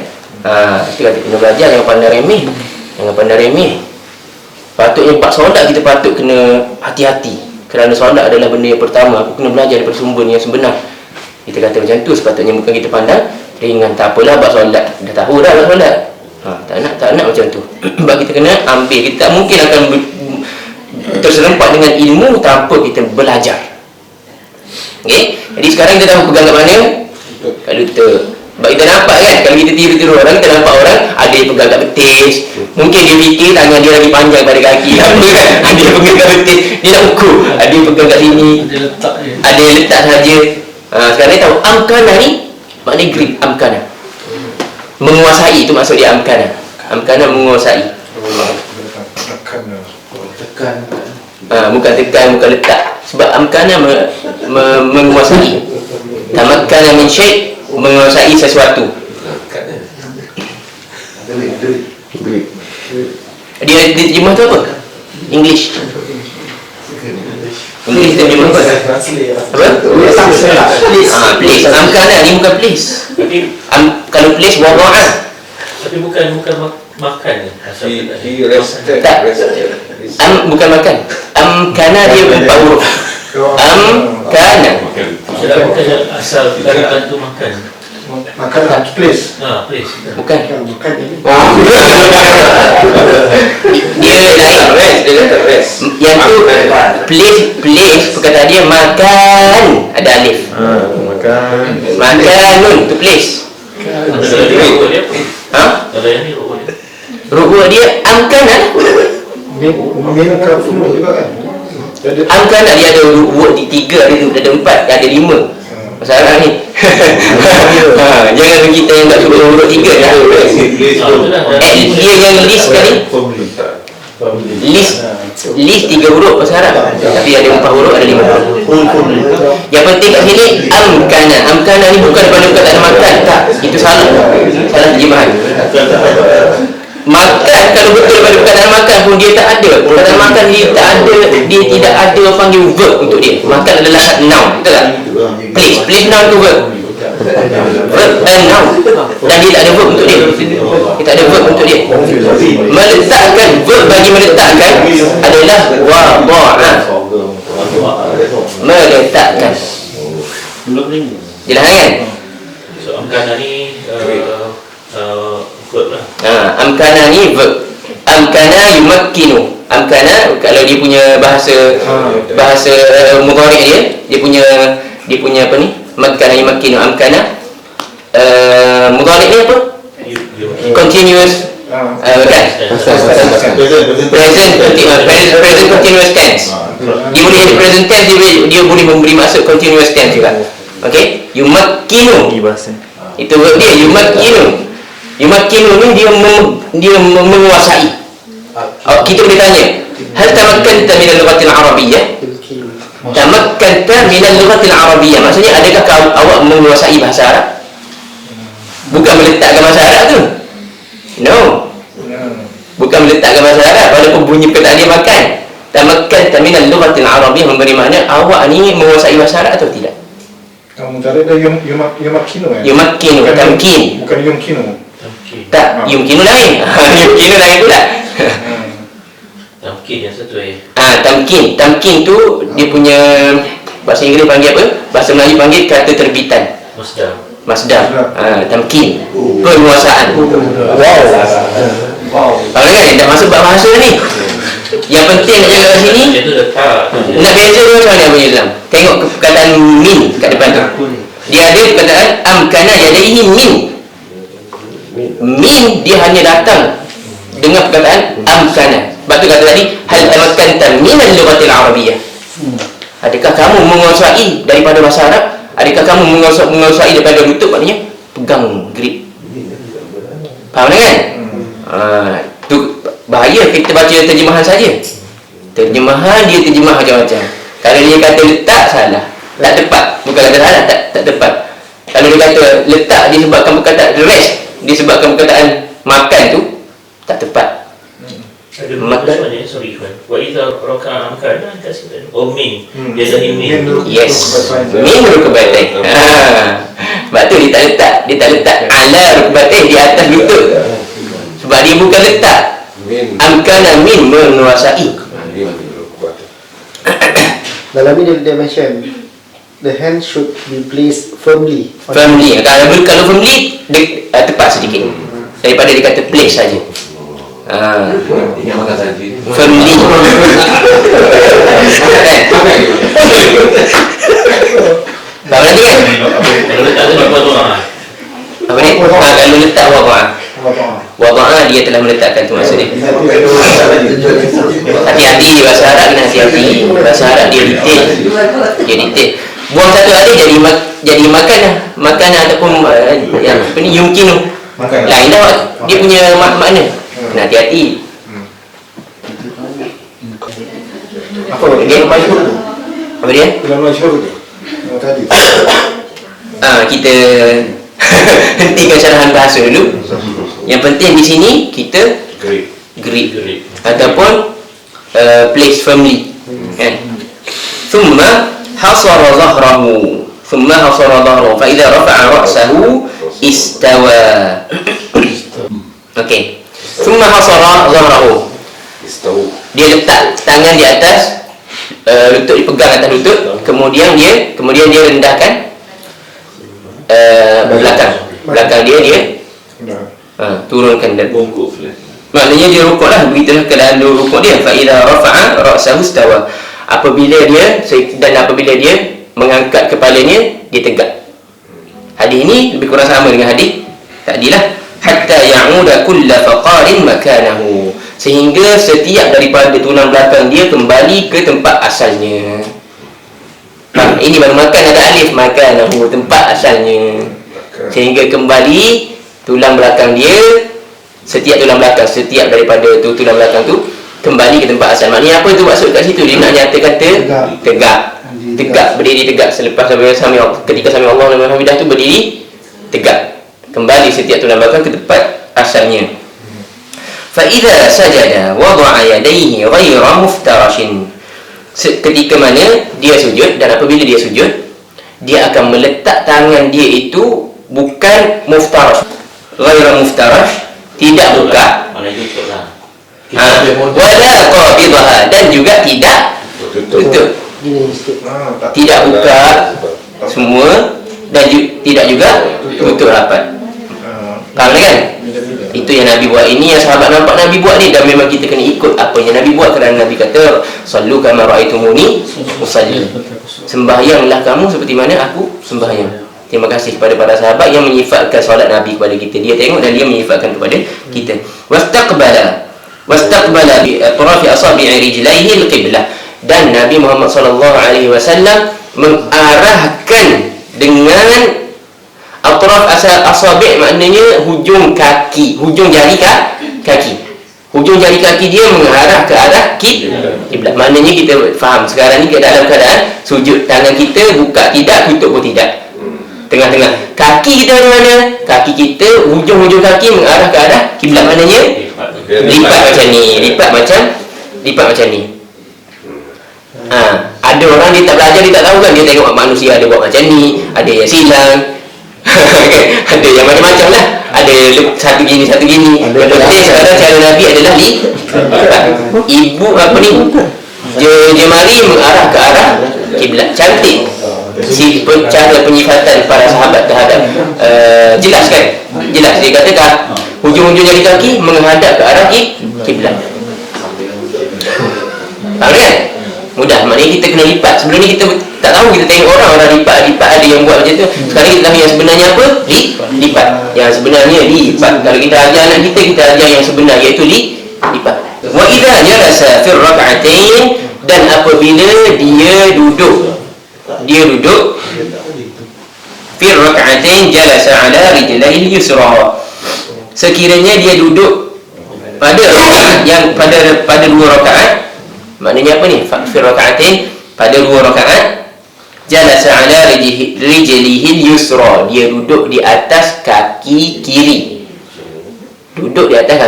Kita kata kena belajar, jangan pandang remeh. Jangan pandang remeh. Patutnya bab solat kita patut kena hati-hati, kerana solat adalah benda yang pertama. Aku kena belajar daripada sumber yang sebenar. Kita kata macam tu, sepatutnya bukan kita pandang ringan. Tak apalah bab solat, dah tahu dah bab solat. Tak nak macam tu. Sebab kita kena ambil, kita tak mungkin akan terserempak dengan ilmu tanpa kita belajar. Okay? Jadi sekarang kita tahu pegang kat mana? Kat lutut. Sebab kita nampak kan, kalau kita tiru-tiru orang, kita nampak orang ada yang pegang kat betis. Mungkin dia fikir tangan dia lagi panjang pada kaki, apa kan? Ada yang pegang kat betis, dia nak ukur. Ada yang pegang kat sini, ada yang letak saja. Sekarang dia tahu amkana ni maknanya grip, amkana menguasai, itu maksud dia amkana. Amkana menguasai. Tekan. Bukan tekan, bukan letak. Sebab amkana menguasai. Tamakkana min syai', menguasai sesuatu. Dia terjemah tu apa? English terjemah apa? Place. Amkana ni bukan place. Kalau place wada'a. Tapi bukan makan ni. He rested. Tak. Bukan makan. Amkana dia empat huruf. Amkana. Tidak bukan asal perkataan tu makan. Makan place. Place. Bukan. Bukan ini. Dia lain. Dia kata rest. Yang tu place perkataan dia makan, ada alif. Makanun tu place. Kalau yang ni rukun dia. Rukun dia amkana. Minka semua juga kan. Amkana dia ada word di 3, ada 4, ada 5. Masalah ni. Jangan kita yang tak suruh huruf 3 dah. Dia yang list kali. List 3 huruf bahasa Arab. Tapi ada 4 huruf, ada 5 huruf. Yang penting kat sini amkana. Amkana ni bukan daripada perkataan makan, tak. Itu salah. Salah terjemahan. Makan kalau betul daripada perkataan makan pun dia tak ada. Perkataan makan dia tak ada, dia tidak ada panggil verb untuk dia. Makan adalah noun, betul tak? Place noun tu verb. Verb and noun. Dan dia tak ada verb untuk dia. Dia tak ada verb untuk dia. Meletakkan, verb bagi meletakkan adalah wada'a. Meletakkan. Jelas kan? So amkana ni verb lah. Amkana ni verb. Amkana yumakkinu. Amkana kalau dia punya bahasa mudhari' dia punya apa ni? Makkana yumakkinu. Amkana mudhari' ni apa? Continuous kan? Present continuous tense. Dia boleh jadi present tense, dia boleh memberi maksud continuous tense juga. Okey? Yumakkinu. Itu verb dia, yumakkinu. Yumakkinu ni dia menguasai. Kita boleh tanya, hal tamakkanta min al-lughatil arabiyyah? Tamakkanta min al-lughatil arabiyyah. Maksudnya adakah awak menguasai bahasa Arab? Bukan meletakkan bahasa Arab tu. No. Bukan meletakkan bahasa Arab, walaupun bunyi perkataan dia makan. Tamakkanta min al-lughatil arabiyyah memberi makna awak ni menguasai bahasa Arab atau tidak? Kamu tadi ada yumakkinu ya? Yumakkinu, tamkin. Bukan yumkinu. Tak, yumkinu lain. Yumkinu lain pula. Tamkin yang satu Tamkin tu dia punya bahasa Inggeris panggil apa? Bahasa Melayu panggil kata terbitan. Masdar. Tamkin. Penguasaan. Wow. Faham kan? Dah masuk bab bahasa ni. Yang penting nak jaga kat sini. Nak beza dia macam mana Abang Islam? Tengok perkataan min kat depan tu. Dia ada perkataan amkana yadaihi min. Min dia hanya datang dengan perkataan amkana. Sebab tu kata tadi hal tamakkanta min al-lughatil arabiyyah. Adakah kamu menguasai daripada bahasa Arab? Adakah kamu menguasai daripada lutut, maknanya pegang grip. Faham kan? Tu bahaya kita baca terjemahan saja. Terjemahan dia terjemah macam-macam. Kalau dia kata letak, salah. Tak tepat. Bukan kata salah, tak tepat. Kalau dia kata letak disebabkan perkataan rest, disebabkan perkataan makan tu, tak tepat. Ada maksudnya, sorry Ikhwan. Wa idza raka'a amkana kasih min. Dia dah min. Yes. Min rukbatain. Sebab tu dia tak letak ala rukbatain di atas lutut. Sebab dia bukan letak. Amkana min menguasai. Dalam ini dia mention the hand should be placed firmly. Firmly. Kalau firmly tepat sedikit. Daripada dia kata place saja. Firmly. Faham lagi kan? Kalau letak tu wada'a. Apa ni? Kalau letak wada'a. Wada'a dia telah meletakkan tu maksud dia. Hati-hati bahasa Arab, kena hati-hati. Bahasa Arab dia detail. Buang satu ada jadi makan lah. Makan ataupun yang apa ni yumkinu. Lain dah dia punya makna. Kena hati-hati. Apa dia? Apa dia? Dalam masyhur tu. Tadi. Kita hentikan syarahan bahasa dulu. Yang penting di sini kita grip ataupun place firmly. Kan? Thumma hasara zahrahu. Fa idza rafa'a ra'sahu istawa. Okey. Thumma hasara zahrahu. Dia letak tangan di atas lutut, dipegang atas lutut, kemudian dia rendahkan belakang dia turunkan dan bungkuk. maknanya dia rukuk lah. Begitulah keadaan rukuk dia. Fa idza rafa'a ra'sahu istawa. Apabila dia mengangkat kepalanya, dia tegak. Hadis ini lebih kurang sama dengan hadis tadilah, hatta ya'uda kullu faqarin makanahu, sehingga setiap daripada tulang belakang dia kembali ke tempat asalnya. Ini baru makan ada alif, makan tempat asalnya. Sehingga kembali tulang belakang dia, setiap tulang belakang, setiap daripada tu tulang belakang tu kembali ke tempat asal. Maknanya apa tu maksud kat situ? Dia nak nyatakan tegak, berdiri tegak selepas ketika sami Allah dan Hamidah tu berdiri tegak. Kembali setiap tulang belakang ke tempat asalnya. Fa idza sajada wada'a yadayhi ghayra muftarashin. Ketika mana dia sujud, dan apabila dia sujud, dia akan meletak tangan dia itu bukan muftarash, ghayra muftarash, tidak buka. Mana tutup lah. Wala qabidaha, dan juga tidak tutup. Tidak buka semua dan tidak juga tutup rapat. Faham kan? Itu yang Nabi buat. Ini yang sahabat nampak Nabi buat ni, dan memang kita kena ikut apa yang Nabi buat, kerana Nabi kata sallu kama ra'aitumuni usalli. Sembahyanglah kamu seperti mana aku sembahyang. Terima kasih kepada para sahabat yang menyifatkan solat Nabi kepada kita. Dia tengok dan dia menyifatkan kepada kita. Wastaqbala bi atrafi asabi'i rijlaihi al-qiblah. Dan Nabi Muhammad sallallahu alaihi wasallam mengarahkan dengan atraf asabi', maknanya hujung kaki, hujung jari kaki. Hujung jari kaki dia mengarah ke arah kiblat. Maknanya kita faham sekarang ni dalam keadaan sujud, tangan kita buka tidak, tutup pun tidak. Tengah-tengah. Kaki kita mana? Kaki kita, hujung-hujung kaki mengarah ke arah kiblat. Maknanya lipat macam ni, lipat macam ni. Ada orang dia tak belajar, dia tak tahu kan, dia tengok manusia ada buat macam ni, ada yang silang. Ada yang macam-macam lah. Ada satu gini. Yang penting sekarang cara Nabi adalah ibu apa ni, dia mari mengarah ke arah kiblat. Cantik cara penyifatan para sahabat terhadap jelas kan? Jelas dia katakan hujung-hujung jari kaki menghadap ke arah kiblat. Faham kan? Mudah. Maknanya kita kena lipat. Sebelum ni kita tak tahu, kita tengok orang lipat ada yang buat macam tu. Sekarang kita tahu yang sebenarnya apa? Lipat. Yang sebenarnya lipat. Kalau kita ajar anak kita ajar yang sebenar, iaitu lipat. Wa idza jalasa fi rak'atain, dan apabila dia duduk fi rak'atain jalasa ala rijlaihi yusra. Sekiranya dia duduk pada rakaat yang pada dua rakaat. Maknanya apa ni? Fi raka'atin, pada dua rakaat, jalasa ala rijlihil yusra, dia duduk di atas kaki kiri. Duduk di atas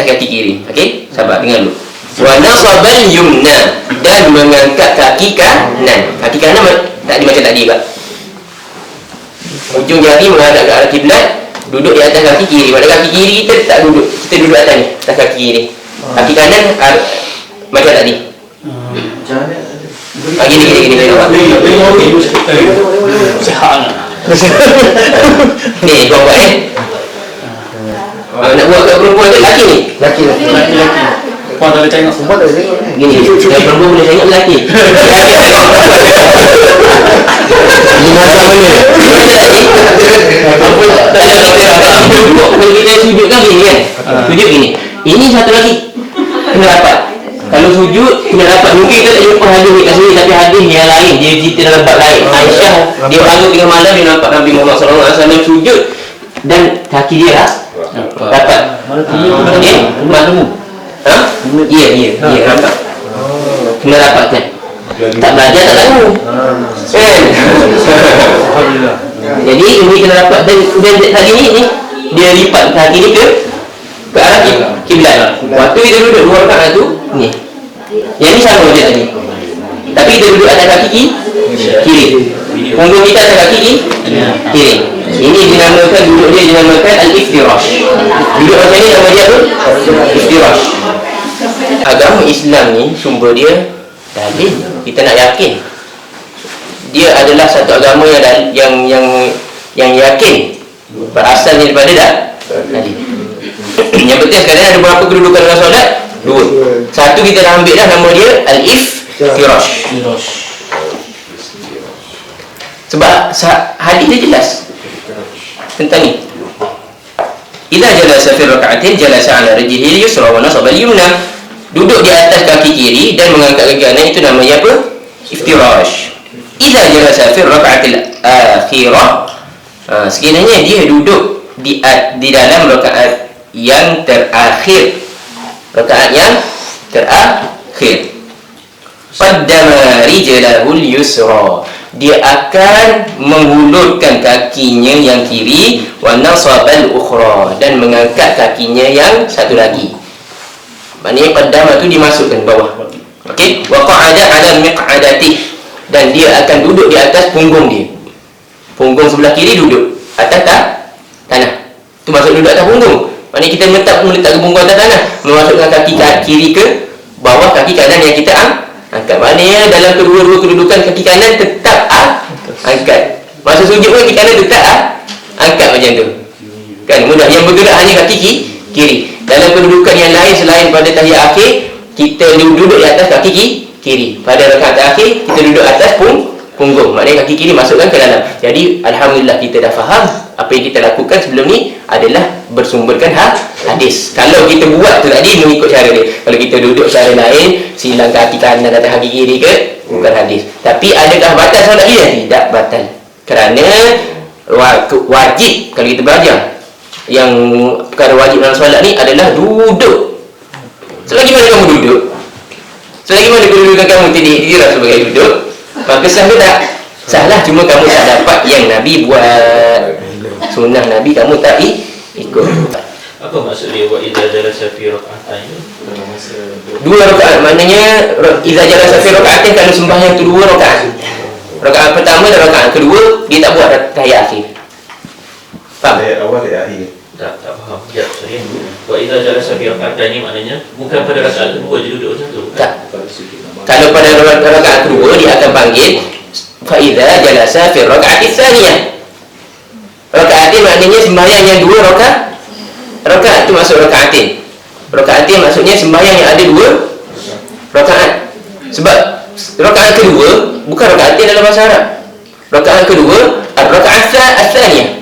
kaki kiri. Okey? Sabar, dengar dulu. Wa nasabal yumna, dan mengangkat kaki kanan. Kaki kanan tadi macam tadi juga. Ujung jari menghadap ke arah kiblat, duduk di atas kaki kiri. Pada kaki kiri kita tak duduk, kita duduk atas ni, atas kaki kiri. Kaki kanan macam tadi. Gini ni kau buat nak buat kat perempuan ke lelaki ni? Lelaki. Puan tak boleh tengok. Gini, yang perempuan boleh tengok lelaki. Ini masa mana? Kalau kita sujud kan gini kan? Sujud gini. Ini satu lagi kena dapat. Kalau sujud kena dapat. Mungkin kita tak jumpa hadis ni kat sini, tapi hadis yang lain, dia cerita dalam bab lain. Aisyah, dia bangun tengah malam, dia nampak Nabi Muhammad SAW sujud dan kaki dia dapat. Maknum. Ya, nampak. Kena dapat kan? Tak belajar tak tahu. Kan? Jadi ini kena dapat, dan tadi ni dia lipat kaki ni ke arah kiblat. Waktu kita duduk dua rakaat tu ni. Yang ni sama macam tadi. Tapi kita duduk atas kaki kiri. Punggung kita atas kaki kiri. Ini dinamakan, duduk dia dinamakan al-iftirash. Duduk macam ni nama dia tu iftirash. Agama Islam ni sumber dia dalil. Kita nak yakin dia adalah satu agama yang yakin berasalnya daripada dalil. Yang penting sekarang ada berapa kedudukan dalam solat? Dua. Satu kita dah ambil dah, nama dia al-iftirash. Sebab hadis dia jelas tentang ni. Idza jalasa fi rak'atin jalasa ala rijlihi yusra wa nasaba al-yumna. Duduk di atas kaki kiri dan mengangkat kaki kanan, itu namanya apa? iftirash. Idza jalasa fi raka'atil akhirah, sekiranya dia duduk di dalam rakaat yang terakhir, rakaat yang terakhir, qaddama rijlahul yusra, dia akan menghulurkan kakinya yang kiri, wa nasabal ukhra, dan mengangkat kakinya yang satu lagi. Maknanya qaddama tu dimasukkan bawah. Okey, wa qa'ada 'ala miq'adati, dan dia akan duduk di atas punggung dia. Punggung sebelah kiri duduk atas tanah. Tu maksud duduk atas punggung. Maknanya kita meletak ke punggung atas tanah, memasukkan kaki kiri ke bawah kaki kanan yang kita angkat. Maknanya dalam kedua-dua kedudukan kaki kanan tetap angkat. Masa sujud pun kaki kanan tetap angkat macam tu. Kan mudah. Yang bergerak hanya kaki kiri. Dalam kedudukan yang lain selain pada tahiyat akhir, kita duduk di atas kaki kiri. Pada rakaat terakhir kita duduk atas punggung. Maknanya kaki kiri masukkan ke dalam. Jadi alhamdulillah kita dah faham apa yang kita lakukan sebelum ni adalah bersumberkan hadis. Kalau kita buat tu tadi mengikut cara dia. Kalau kita duduk cara lain, silang kaki kanan atas kaki kiri ke, bukan hadis. Tapi adakah batal solat dia? Tidak batal. Kerana wajib kalau kita belajar, yang perkara wajib dalam solat ni adalah duduk. Selagi mana kamu duduk, selagi mana kedudukan kamu tidak sebagai duduk, maka sah ke tak? Sahlah, cuma kamu tak dapat yang Nabi buat. Sunnah Nabi kamu tak ikut. Apa maksud dia wa idza jalasa fi rak'atain? Dua rakaat, maknanya idza jalasa fi rak'atain, kalau sembahyang tu dua rakaat. Rakaat pertama dan rakaat kedua dia tak buat tahiyat akhir. Faham? Dari awal dari akhir. Tak faham. Ya, sorry. Wa idza jalasa fi rak'atain ni maknanya bukan pada rakaat kedua je duduk macam tu. Tak. Kalau pada rakaat kedua dia akan panggil fa idza jalasa fi rak'atis tsaniyah. Rakaatin maknanya sembahyang yang dua rakaat tu masuk rakaatin. Rakaatin maksudnya sembahyang yang ada dua rakaat. Sebab rakaat kedua bukan rakaatin dalam bahasa Arab. Rakaat kedua ar-rakaat ats-tsaniyah.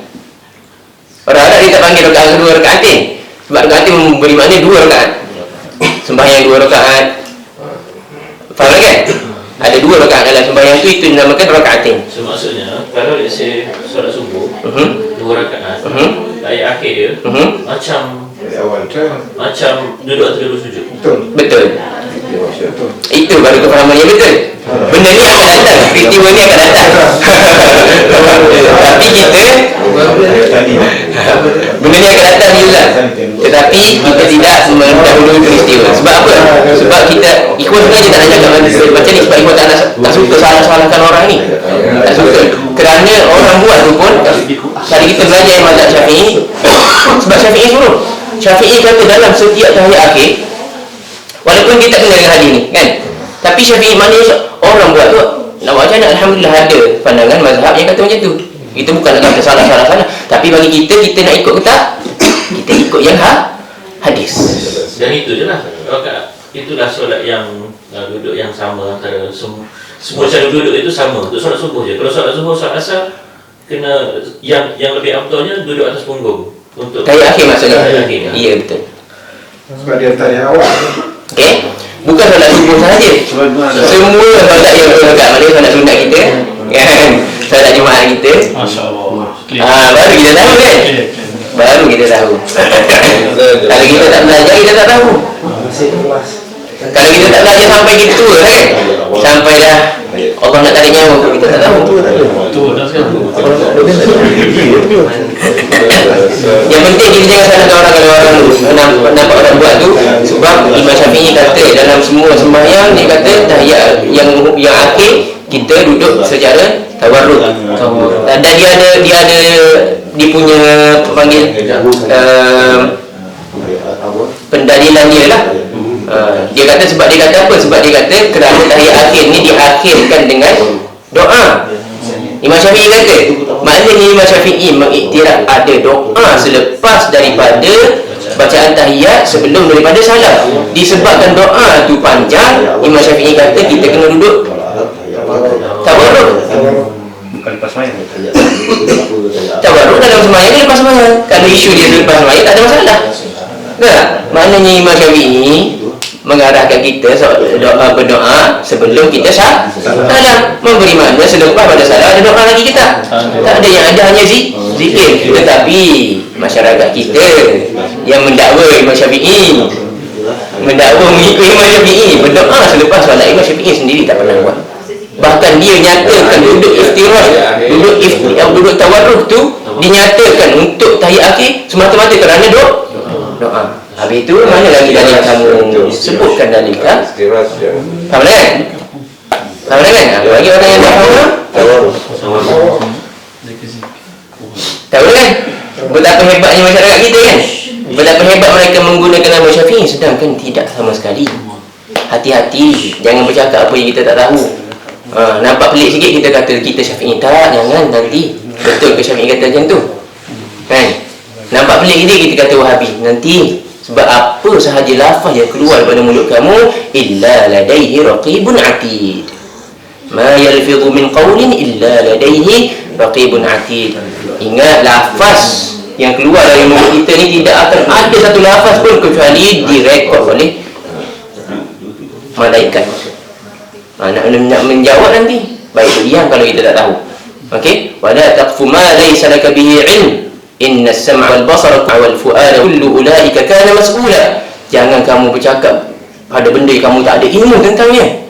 Orang Arab dia tak panggil rakaat kedua rakaatin. Sebab rakaatin memberi makna dua rakaat. Sembahyang dua rakaat. Faham kan? Ada dua rakaat dalam sembahyang tu, itu dinamakan rakaatin. So maksudnya kalau let's say solat subuh dua rakaat, ayat akhir dia macam Dari awal kan. macam duduk atau duduk sujud. Betul. Itu baru kefahaman yang betul. Benda ni akan datang, peristiwa ni akan datang. Tapi kita benda ni akan datang juga. Tetapi kita tidak mendahului peristiwa. Sebab apa? Sebab kita Ikhwan sengaja tak nak cakap macam ni, sebab Ikhwan tak suka salah-salahkan orang ni. Tak suka. Kerana orang buat tu pun, kalau kita belajar yang mazhab Syafi'i, sebab Syafi'i suruh. Syafi'i kata dalam setiap tahiyat akhir, walaupun kita kena dengan hadis ni kan, tapi Syafi'i maknanya orang buat tu nak buat macam mana, alhamdulillah ada pandangan mazhab yang kata macam tu. Kita bukan nak kata salah, tapi bagi kita nak ikut ke tak, kita ikut yang hadis. Dan itu je lah rakaat. Itulah solat yang duduk yang sama antara semua cara duduk itu sama. Untuk solat subuh je. Kalau solat subuh, solat asar kena yang lebih afdalnya duduk atas punggung. Untuk Tahiyat akhir maksudnya. tahiyat akhir. Ya betul. Sebab dia letak yang awal. Okey. Bukan solat subuh sahaja. Semua solat yang berdekat, maknanya solat sunat kita kan, solat Jumaat kita. Masya-Allah. Baru kita tahu kan? Baru kita tahu. Kalau kita tak belajar, kita tak tahu. Masih kelas. Kalau kita tak belajar sampai kita tua kan, sampai dah Allah nak tarik nyawa, kita tak tahu. Betul dah sekarang. Yang penting kita jangan salahkan orang kalau orang nampak orang buat tu. Sebab Imam Syafi'i kata dalam semua sembahyang, dia kata tahiyat yang akhir kita duduk secara tawarruk. Dan dia punya panggil pendalilan dia lah. Dia kata sebab dia kata apa? Sebab dia kata kerana tahiyat akhir ni diakhirkan dengan doa. Imam Syafi'i kata, maknanya Imam Syafi'i mengiktiraf ada doa selepas daripada bacaan tahiyat sebelum daripada salat. Disebabkan doa tu panjang, Imam Syafi'i kata kita kena duduk tawarruk. Bukan lepas main. Tawarruk dalam sembahyang ni lepas sembahyang. Kalau isu dia lepas sembahyang tak ada masalah. Tak? Maknanya Imam Syafi'i mengarahkan kita berdoa sebelum kita salam. Memberi makna selepas pada salam ada doa lagi kita. Tak ada, yang ada hanya zikir. Tetapi masyarakat kita yang mendakwa Imam Syafi'i, mendakwa mengikut Imam Syafi'i, berdoa selepas solat Imam Syafi'i sendiri tak pernah buat. Bahkan dia nyatakan duduk iftirash, duduk tawarruh tu dinyatakan untuk tahiyat akhir semata-mata kerana doa. Habis itu mana lagi dalil kamu sebutkan dalil kan? Faham kan? Faham kan? Bagi orang yang tak faham, tahu kan? Betapa hebatnya masyarakat kita kan? Betapa hebat mereka menggunakan nama Syafi'i sedangkan tidak sama sekali. Hati-hati, jangan bercakap apa yang kita tak tahu. Nampak pelik sikit kita kata kita Syafi'i, tak, jangan nanti. Betul ke Syafi'i kata macam tu? Kan? Nampak pelik sikit kita kata Wahabi, nanti. Sebab apa sahaja lafaz yang keluar daripada mulut kamu, illa ladaihi raqibun atid. Ma yalfidhu min qawlin illa ladaihi raqibun atid. Ingat, lafaz yang keluar dari mulut kita ni tidak akan ada satu lafaz pun kecuali direkod oleh malaikat. Nak menjawab nanti. Baik, diam kalau kita tak tahu. Okey? Wala taqfu ma laysa laka bihi ilm. Inna as-sam'a wal basara wal fu'ada kullu ulaika kana mas'ula. Jangan kamu bercakap pada benda yang kamu tak ada ilmu tentangnya.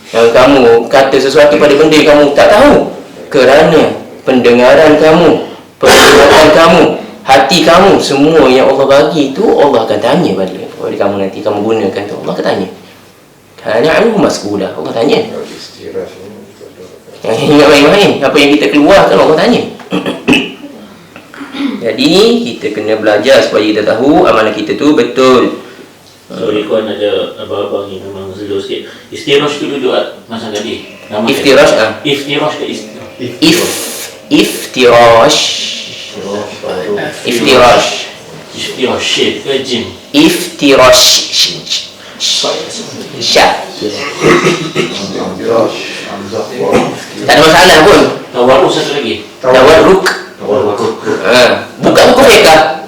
Yang kamu kata sesuatu pada benda yang kamu tak tahu, kerana pendengaran kamu, penglihatan kamu, hati kamu, semua yang Allah bagi itu Allah akan tanya balik kepada kamu nanti. Kamu gunakan tu, Allah akan tanya. Kana anhu mas'ula. Allah tanya. Ingat main-main, apa yang kita keluarkan Allah tanya. Jadi kita kena belajar supaya kita tahu amalan kita tu betul. Sorry, kawan ada abang-abang ni memang slow sikit. Iftirash tu duduk macam tadi. Iftirash Iftirash ke Iftirash. Iftirash ke jim. Iftirash. Syah. Tak ada masalah pun. Tawarruk satu lagi. Tawarruk. Buka buku fiqh.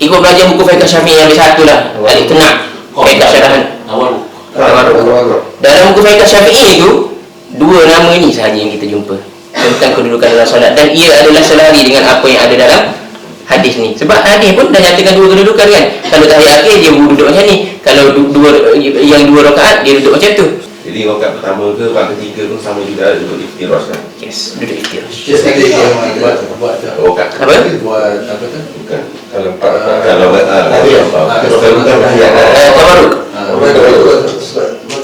Ikut belajar buku fiqh Syafi'i yang satu lah. Alik tenang. Fiqh syarahan. Tawarruk. Dalam buku fiqh Syafi'i itu, dua nama ini sahaja yang kita jumpa tentang kedudukan dalam solat, dan ia adalah selari dengan apa yang ada dalam hadis ni. Sebab hadis pun dah nyatakan dua kedudukan kan. Kalau tahiyat akhir dia duduk macam ni. Kalau dua rakaat dia duduk macam tu. Jadi rakaat pertama ke rakaat ketiga tu sama juga duduk iftirash kan? Yes, duduk iftirash. Just like dia buat Rakaat Apa? buat apa tu? bukan. Kalau empat rakaat, kalau Tawarruk.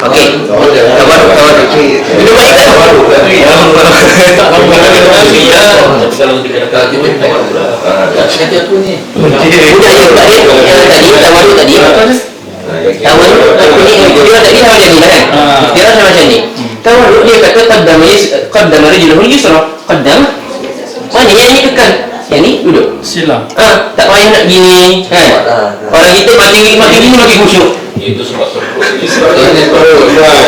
Okey. Tawarruk. Duduk baik tak? Kalau kita dekat Nanti aku ni. Tadi tawarruk tadi. Tawarruk tadi sama macam ni kan? Dia sama macam ni. Tawarruk dia kata qaddama rijluhu al-yusra. Qaddam. Mana yang ni tekan? Yang ni duduk. Silam. Tak payah nak gini kan? Orang kita makin gini makin khusyuk. itu sebab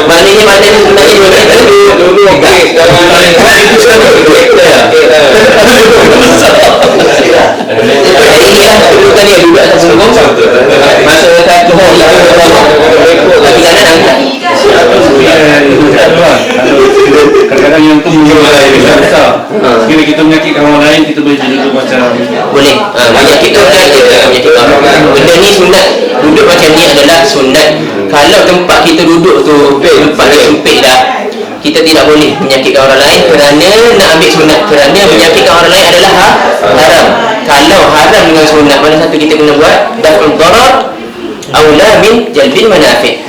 Maknanya badan ni sebenarnya dua meter. dulu okey, sekarang itu sama Jadi dia kedudukan dia duduk atas punggung. Masa satu kaki kanan angkat. Kadang-kadang yang tu besar. Bila kita menyakitkan orang lain, kita boleh duduk macam Boleh. Menyakitkan orang. Benda ni sunat. Duduk macam ni adalah sunat. Kalau tempat kita duduk tu tempat dia sempit dah, kita tidak boleh menyakitkan orang lain kerana nak ambil sunat. Kerana menyakitkan orang lain adalah haram. Kalau haram dengan sunat, mana satu kita kena buat? Daf'ul darar aula min jalbil manafi'.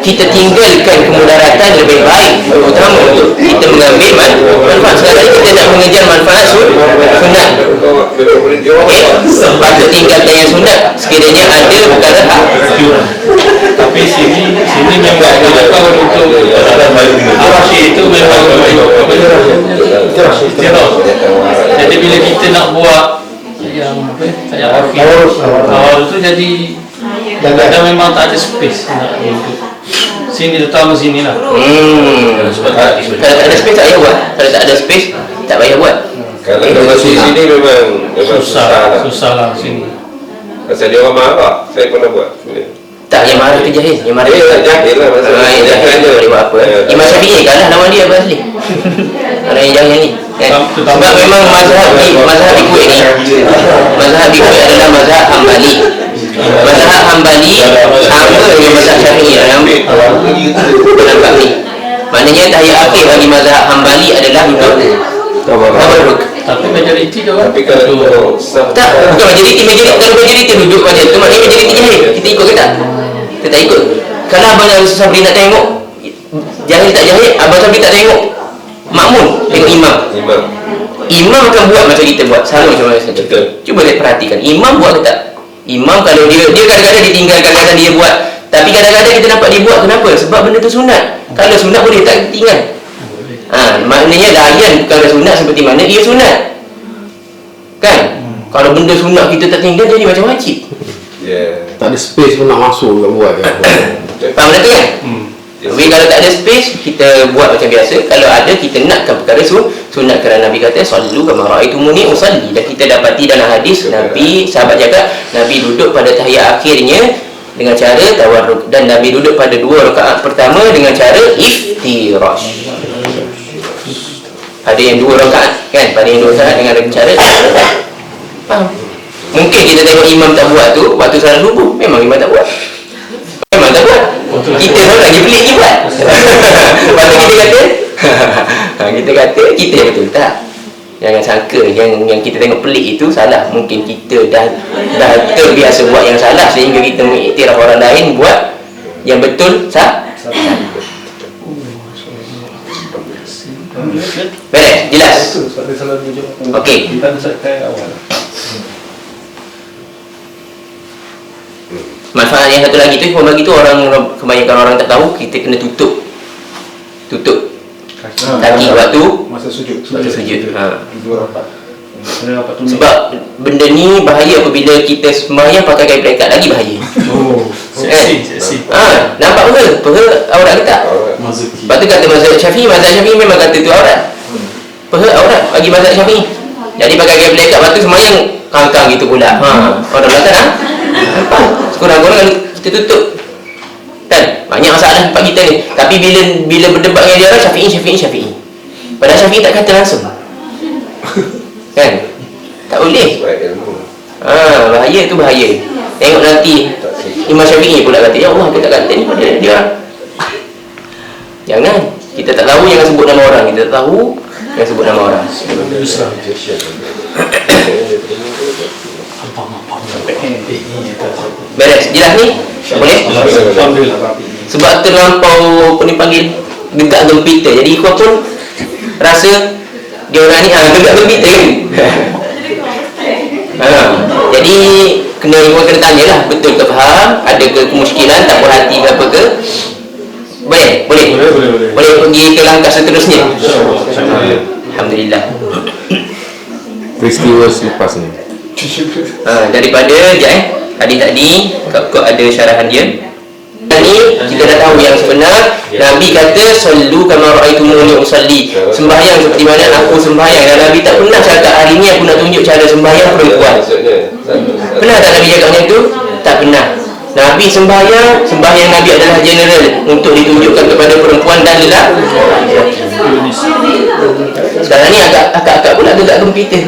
Kita tinggalkan kemudaratan lebih baik, terutama untuk kita mengambil manfaat. Sekarang kita nak mengejar manfaat sunat. Okey, patut tinggalkan yang sunat sekiranya ada perkara hak. tapi sini memang kalau untuk arashi itu memang jadi bila kita nak buat yang apa awal itu jadi kadang memang tak ada space nak duduk sini, terutama sini lah. Kalau tak ada space tak payah buat. Kalau tak ada space tak payah buat. kalau masuk sini memang susah lah susah lah sini. pasal dia orang marah. Saya pernah buat Tak, yang marah tu jahil. Yang marah Tak jahil lah masa yang jahil tu dia buat apa? Imam Syafi'i kalah lawan dia apa asli? Orang yang jahil ni. Kan? Sebab memang mazhab ikut ni. Mazhab ikut adalah mazhab Hambali. Mazhab Hambali sama dengan mazhab Syafi'i. Nampak ni. Maknanya tahiyat akhir bagi mazhab Hambali adalah untuk tabarruk. Tapi majoriti dia orang Tapi kalau Tak, bukan majoriti. Kalau majoriti duduk macam tu, maknanya majoriti jahil. Kita ikut ke tak? Kita tak ikut. Kalau Abang Sabri nak tengok jahil tak jahil, Abang Sabri tak tengok makmum, tengok imam. Imam akan buat macam kita buat, sama macam mana saja. Cuba lihat perhatikan, imam buat ke tak? Imam kalau dia kadang-kadang dia tinggal, kadang-kadang dia buat. Tapi kadang-kadang kita nampak dia buat, kenapa? Sebab benda tu sunat. Kalau sunat boleh tak tinggal. Maknanya layan perkara sunat seperti mana ia sunat. Kan? Kalau benda sunat kita tak tinggal, jadi macam wajib. Tak ada space pun nak masuk kat buat kan. Faham benda tu kan? Tapi kalau tak ada space, kita buat macam biasa. Kalau ada, kita nakkan perkara sunat. Kerana Nabi kata sallu kama ra'aitumuni usalli. Dan kita dapati dalam hadis Nabi, sahabat cakap, Nabi duduk pada tahiyat akhirnya dengan cara tawarruk, dan Nabi duduk pada 2 rakaat pertama dengan cara iftirash. Ada yang 2 rakaat kan, pada yang 2 rakaat dengan cara faham? Mungkin kita tengok imam tak buat tu waktu salat subuh, memang imam tak buat. Kita tahu lagi pelik je buat. Lepas tu kita kata kita yang betul. Tak, jangan sangka yang kita tengok pelik itu salah. Mungkin kita dah terbiasa buat yang salah sehingga kita mengiktiraf orang lain buat yang betul beres, jelas. Okey. Manfaat yang satu lagi tu, bagi tu kebanyakan orang tak tahu, kita kena tutup kaki waktu masa sujud. Sebab benda ni bahaya apabila kita sembahyang pakai kain pelekat, lagi bahaya. seksi. Nampak peha aurat ke tak? Lepas tu kata mazhab Syafi'i memang kata tu aurat. Peha aurat bagi mazhab Syafi'i. Jadi pakai kain pelekat, lepas tu sembahyang kangkang gitu pula. Orang belakang nampak? Sekurang-kurang kita tutup. Kan? Banyak masalah tempat kita ni. Tapi bila berdebat dengan dia orang, Syafi'i. Padahal Syafi'i tak kata langsung. Kan? Tak boleh. Bahaya tu bahaya. Tengok nanti Imam Syafi'i pula kata, ya Allah, aku tak kata ni pada dia. Jangan. Kita tak tahu, jangan sebut nama orang. Kita tak tahu, jangan sebut nama orang. Beres, jelas ni? Boleh? Sebab terlampau panggil gegak gempita. Jadi ikut pun rasa dia orang ni gegak gempita kan? Jadi kena tanya lah, betul ke faham, ada ke kemuskilan, tak puas hati ke apa ke. Boleh pergi ke langkah seterusnya. Alhamdulillah. Peristiwa selepas ni. Daripada hadis tadi kau ada syarahan dia. Ni kita dah tahu yang sebenar. Nabi kata sallu kama ra'aitumuni usalli. Sembahyang seperti mana aku sembahyang. Dan Nabi tak pernah cakap hari ni aku nak tunjuk cara sembahyang perempuan. Pernah tak Nabi cakap macam tu? Tak pernah. Nabi sembahyang Nabi adalah general untuk ditunjukkan kepada perempuan dan lelaki. Sekarang ni akak pula agak gempita.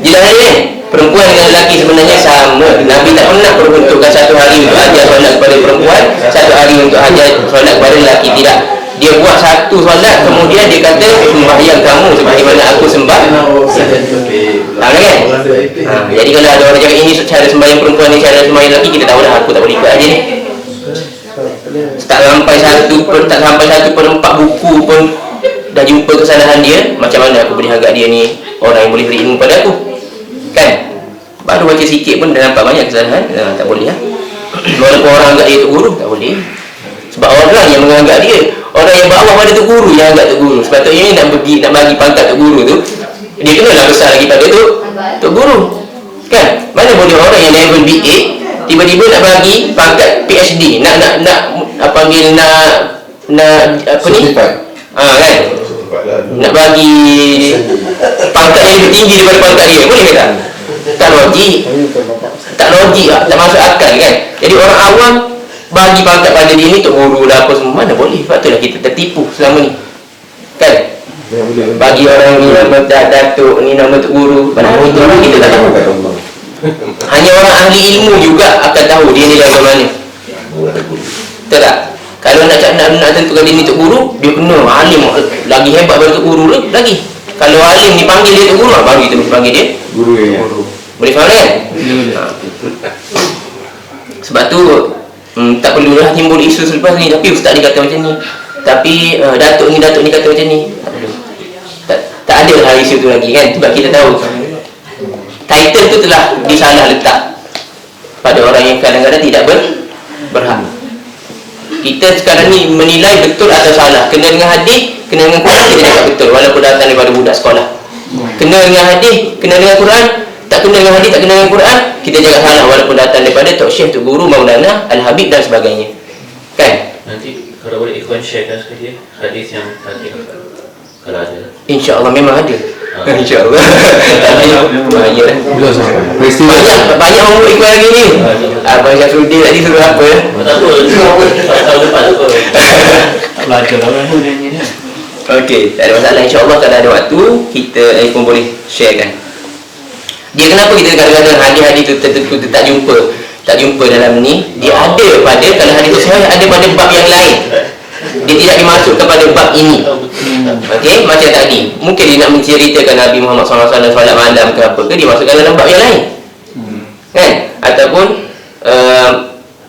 Jelas ni, perempuan dengan lelaki sebenarnya sama. Nabi tak pernah peruntukkan satu hari untuk ajar solat kepada perempuan, satu hari untuk ajar solat kepada lelaki. Tidak. Dia buat satu solat, kemudian dia kata sembahyang kamu sebagaimana aku sembah. Tahu kan? Jadi kalau ada orang cakap ini cara sembahyang perempuan ni, cara sembahyang lelaki, kita tahu dah, aku tak boleh ikut aja ni. Tak sampai 1/4 buku pun dah jumpa kesalahan dia. Macam mana aku boleh agak dia ni orang yang boleh beri ilmu pada aku? Kan? Baru baca sikit pun dah nampak banyak kesalahan. Tak boleh lah. Walaupun orang anggap dia Tok Guru, tak boleh. Sebab orang yang menganggap dia, orang yang bawah pada Tok Guru yang anggap Tok Guru. Sepatutnya ni nak bagi pangkat Tok Guru tu, dia kenalah besar lagi pada Tok Guru. Kan? Mana boleh orang yang level BA tiba-tiba nak bagi pangkat PhD, nak panggil nak apa ni? Kan? Nak bagi pangkat yang lebih tinggi daripada pangkat dia. Boleh ke tak? Tak logik. Tak logik lah, tak masuk akal kan. Jadi orang awam bagi pangkat pada dia ni tok guru lah apa semua, mana boleh. Sebab itulah kita tertipu selama ni kan. Bagi orang ni nama datuk, ni nama tok guru, padahal itu orang kita tak tahu. Hanya orang ahli ilmu juga akan tahu dia ni dari mana. Betul tak? Kalau nak tentukan dia ni tok guru, dia kena alim lagi hebat daripada tok guru lagi. Kalau alim dipanggil dia tok guru, baru kita mesti panggil dia Guru ya. boleh faham kan? Sebab tu tak perlulah timbul isu selepas ni. Tapi ustaz ni kata macam ni, tapi datuk ni kata macam ni. Tak perlu. Tak ada lah isu tu lagi kan. Sebab kita tahu title tu telah disalah letak pada orang yang kadang-kadang tidak berhak. Kita sekarang ni menilai betul atau salah. Kena dengan hadis, kena dengan Quran, kita cakap betul walaupun datang daripada budak sekolah. Kena dengan hadis, kena dengan Quran, tak kena dengan hadis, tak kena dengan Quran, kita cakap salah walaupun datang daripada tok syekh, tok guru, Maulana, Al-Habib dan sebagainya. Kan? Nanti kalau boleh Ikhwan sharekan sekali hadis yang tadi kalau ada. InsyaAllah memang ada. InsyaAllah. Bahaya lah. Banyak orang ikut lagi ni. Abang Syafruddin tadi suruh apa? Tak apa, tahun depan apa? Tak belajar lah kan ni. Okey, tak ada masalah. InsyaAllah kalau ada waktu, kita pun boleh sharekan. Dia kenapa kita kadang-kadang hadis-hadis tu tertentu tak jumpa dalam ni. Dia ada pada, kalau hadis tu sahih, ada pada bab yang lain. Dia tidak dimasukkan pada bab ini. Okey, macam tadi mungkin dia nak menceritakan Nabi Muhammad SAW solat malam ke apa ke, dia masukkan dalam bab yang lain kan. Ataupun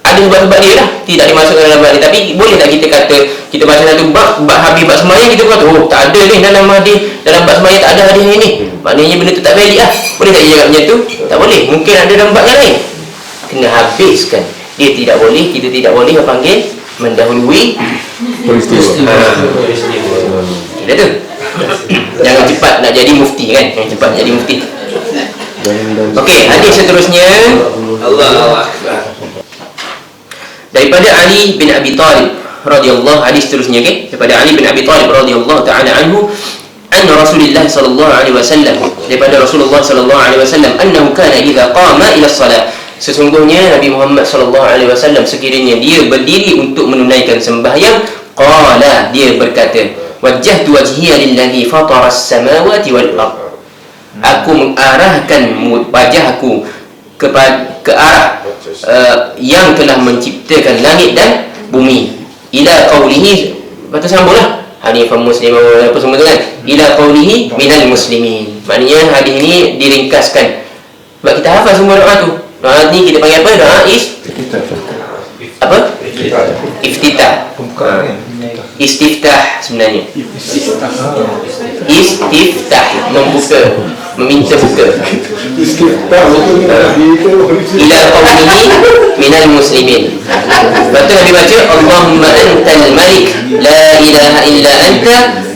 ada sebab-sebab dia lah tidak dimasukkan dalam bab ni. Tapi boleh tak kita kata, kita baca satu bab habis bab sembahyang, kita kata oh tak ada ni dalam hadis, dalam bab sembahyang tak ada hadis ni, maknanya benda tu tak valid lah. Boleh tak dia cakap macam tu? Tak boleh. Mungkin ada dalam bab yang lain. Kena habiskan. Dia tidak boleh, kita tidak boleh panggil mendahului peristiwa. Dia tu. Jangan cepat nak jadi mufti kan. Jangan cepat nak jadi mufti. Okey, hadis seterusnya Allah daripada Ali bin Abi Talib radhiyallahu, hadis seterusnya okey, daripada Ali bin Abi Talib radhiyallahu taala anhu, anna Rasulullah sallallahu alaihi wasallam, daripada Rasulullah sallallahu alaihi wasallam, annahu kana idza qama ila salat, sesungguhnya Nabi Muhammad sallallahu alaihi wasallam sekiranya dia berdiri untuk menunaikan sembahyang, qala, dia berkata, wajjahtu wajhiya lilladzi fatara as-samawati wal ardh, aku mengarahkan wajahku ke arah yang telah menciptakan langit dan bumi. Ila qawlihi, lepas tu sambunglah Hanifan Muslim apa semua tu kan, ila qawlihi minal muslimin. Maknanya hadis ni diringkaskan sebab kita hafal semua doa tu. Doa ni kita panggil apa? Doa apa? Iftitah. Istiftah sebenarnya. Istiftah, membuka, meminta buka. Ila qawlihi minal muslimin. Lepas tu Nabi baca Allahumma antal malik la ilaha illa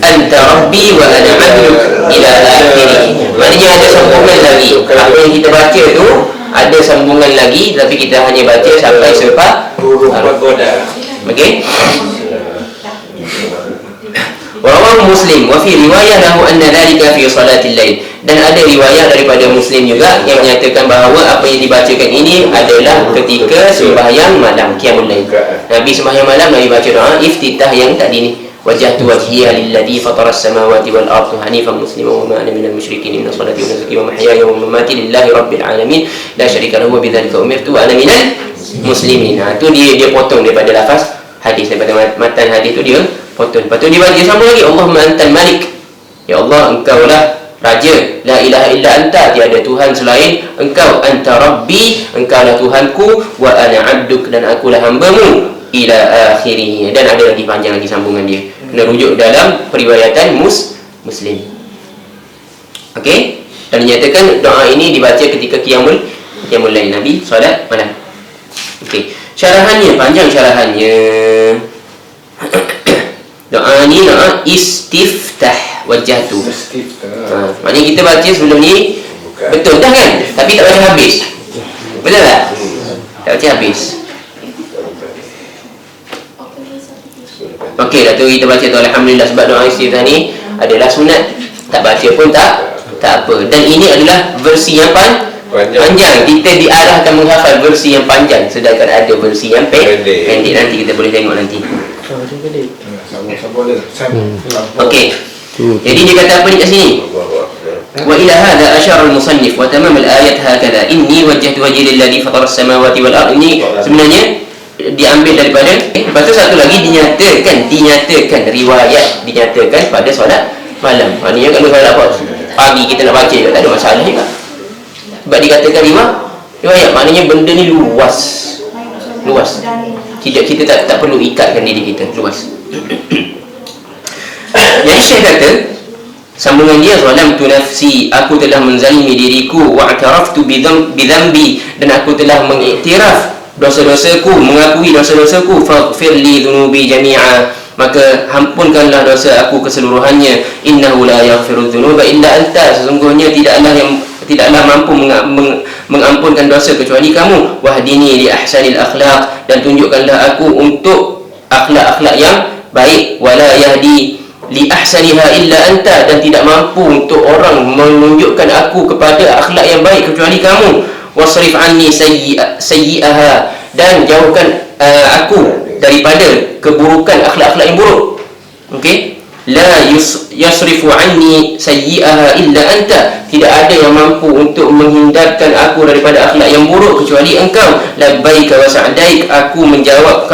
anta rabbi wa ana abduk ila akhirih. Maknanya ada sambungan lagi. Apa yang kita baca tu ada sambungan lagi, tapi kita hanya baca sampai pagoda. Okey. Rawahu Muslim wa fi riwayah lahu anna dhalika fi salatil lail. Dan ada riwayat daripada Muslim juga yang menyatakan bahawa apa yang dibacakan ini adalah ketika sembahyang malam, qiyamul lail. Nabi sembahyang malam, Nabi baca doa iftitah yang tadi ni, wajjahtu wajhiya lilladzi fatara as-samawati wal ardh hanifan musliman wa ma ana minal musyrikin inna salati wa nusuki wa mahyaya wa mamati lillahi rabbil alamin la syarika lahu wa bidzalika umirtu wa ana minal muslimin. Itu dia potong daripada lafaz hadis, daripada matan hadis tu dia potong. Lepas tu dia sambung lagi, Allahumma antal malik, ya Allah engkau lah raja, la ilaha illa anta, tiada Tuhan selain engkau, anta rabbi, engkau lah Tuhanku, wa ana abduk, dan akulah hambamu, ila akhirih. Dan ada lagi panjang lagi sambungan dia, kena rujuk dalam periwayatan Muslim. Okey, dan dinyatakan doa ini dibaca ketika qiyamul lail, Nabi solat malam. Okey, syarahannya panjang syarahannya. Doa ni doa istiftah wajjahtu. Maknanya kita baca sebelum ni betul dah kan, tapi tak baca habis. Betul tak? Tak baca habis. Okey, dah tu kita baca tu alhamdulillah, sebab doa istiftah ni adalah sunat. Tak baca pun tak apa. Dan ini adalah versi yang panjang. Kita diarahkan menghafal versi yang panjang, sedangkan ada versi yang pendek. Nanti kita boleh tengok nanti. Okey. Jadi dia kata apa ni kat sini? Wa ila hadha asyara al-musannif wa tamam al-ayat hakadha inni wajjahtu wajhi lilladhi fatara as-samawati wal ardh. Ini sebenarnya diambil daripada lepas tu satu lagi dinyatakan riwayat dinyatakan pada solat malam. Maknanya kalau solat pagi kita nak baca tak ada masalah juga. Sebab dikatakan riwayat maknanya benda ni luas. Kita tak perlu ikatkan diri kita, luas. Jadi Syekh kata sambungan dia, zalamtu nafsi, aku telah menzalimi diriku, wa ataraftu bidhambi, dan aku telah mengiktiraf dosa-dosaku, mengakui dosa-dosaku, faghfir li dhunubi jami'a, maka ampunkanlah dosa aku keseluruhannya, innahu la yaghfiru dhunuba illa anta, sesungguhnya tidaklah mampu mengampunkan dosa kecuali kamu, wahdini li ahsanil akhlaq, dan tunjukkanlah aku untuk akhlak-akhlak yang baik, wala yahdi li ahsaniha illa anta, dan tidak mampu untuk orang menunjukkan aku kepada akhlak yang baik kecuali kamu, wasrif anni sayyi'aha, dan jauhkan aku daripada keburukan akhlak-akhlak yang buruk. Okey, la yasrifu anni sayyi'aha illa anta, tidak ada yang mampu untuk menghindarkan aku daripada akhlak yang buruk kecuali engkau. Labbaika wa sa'daik, aku menjawab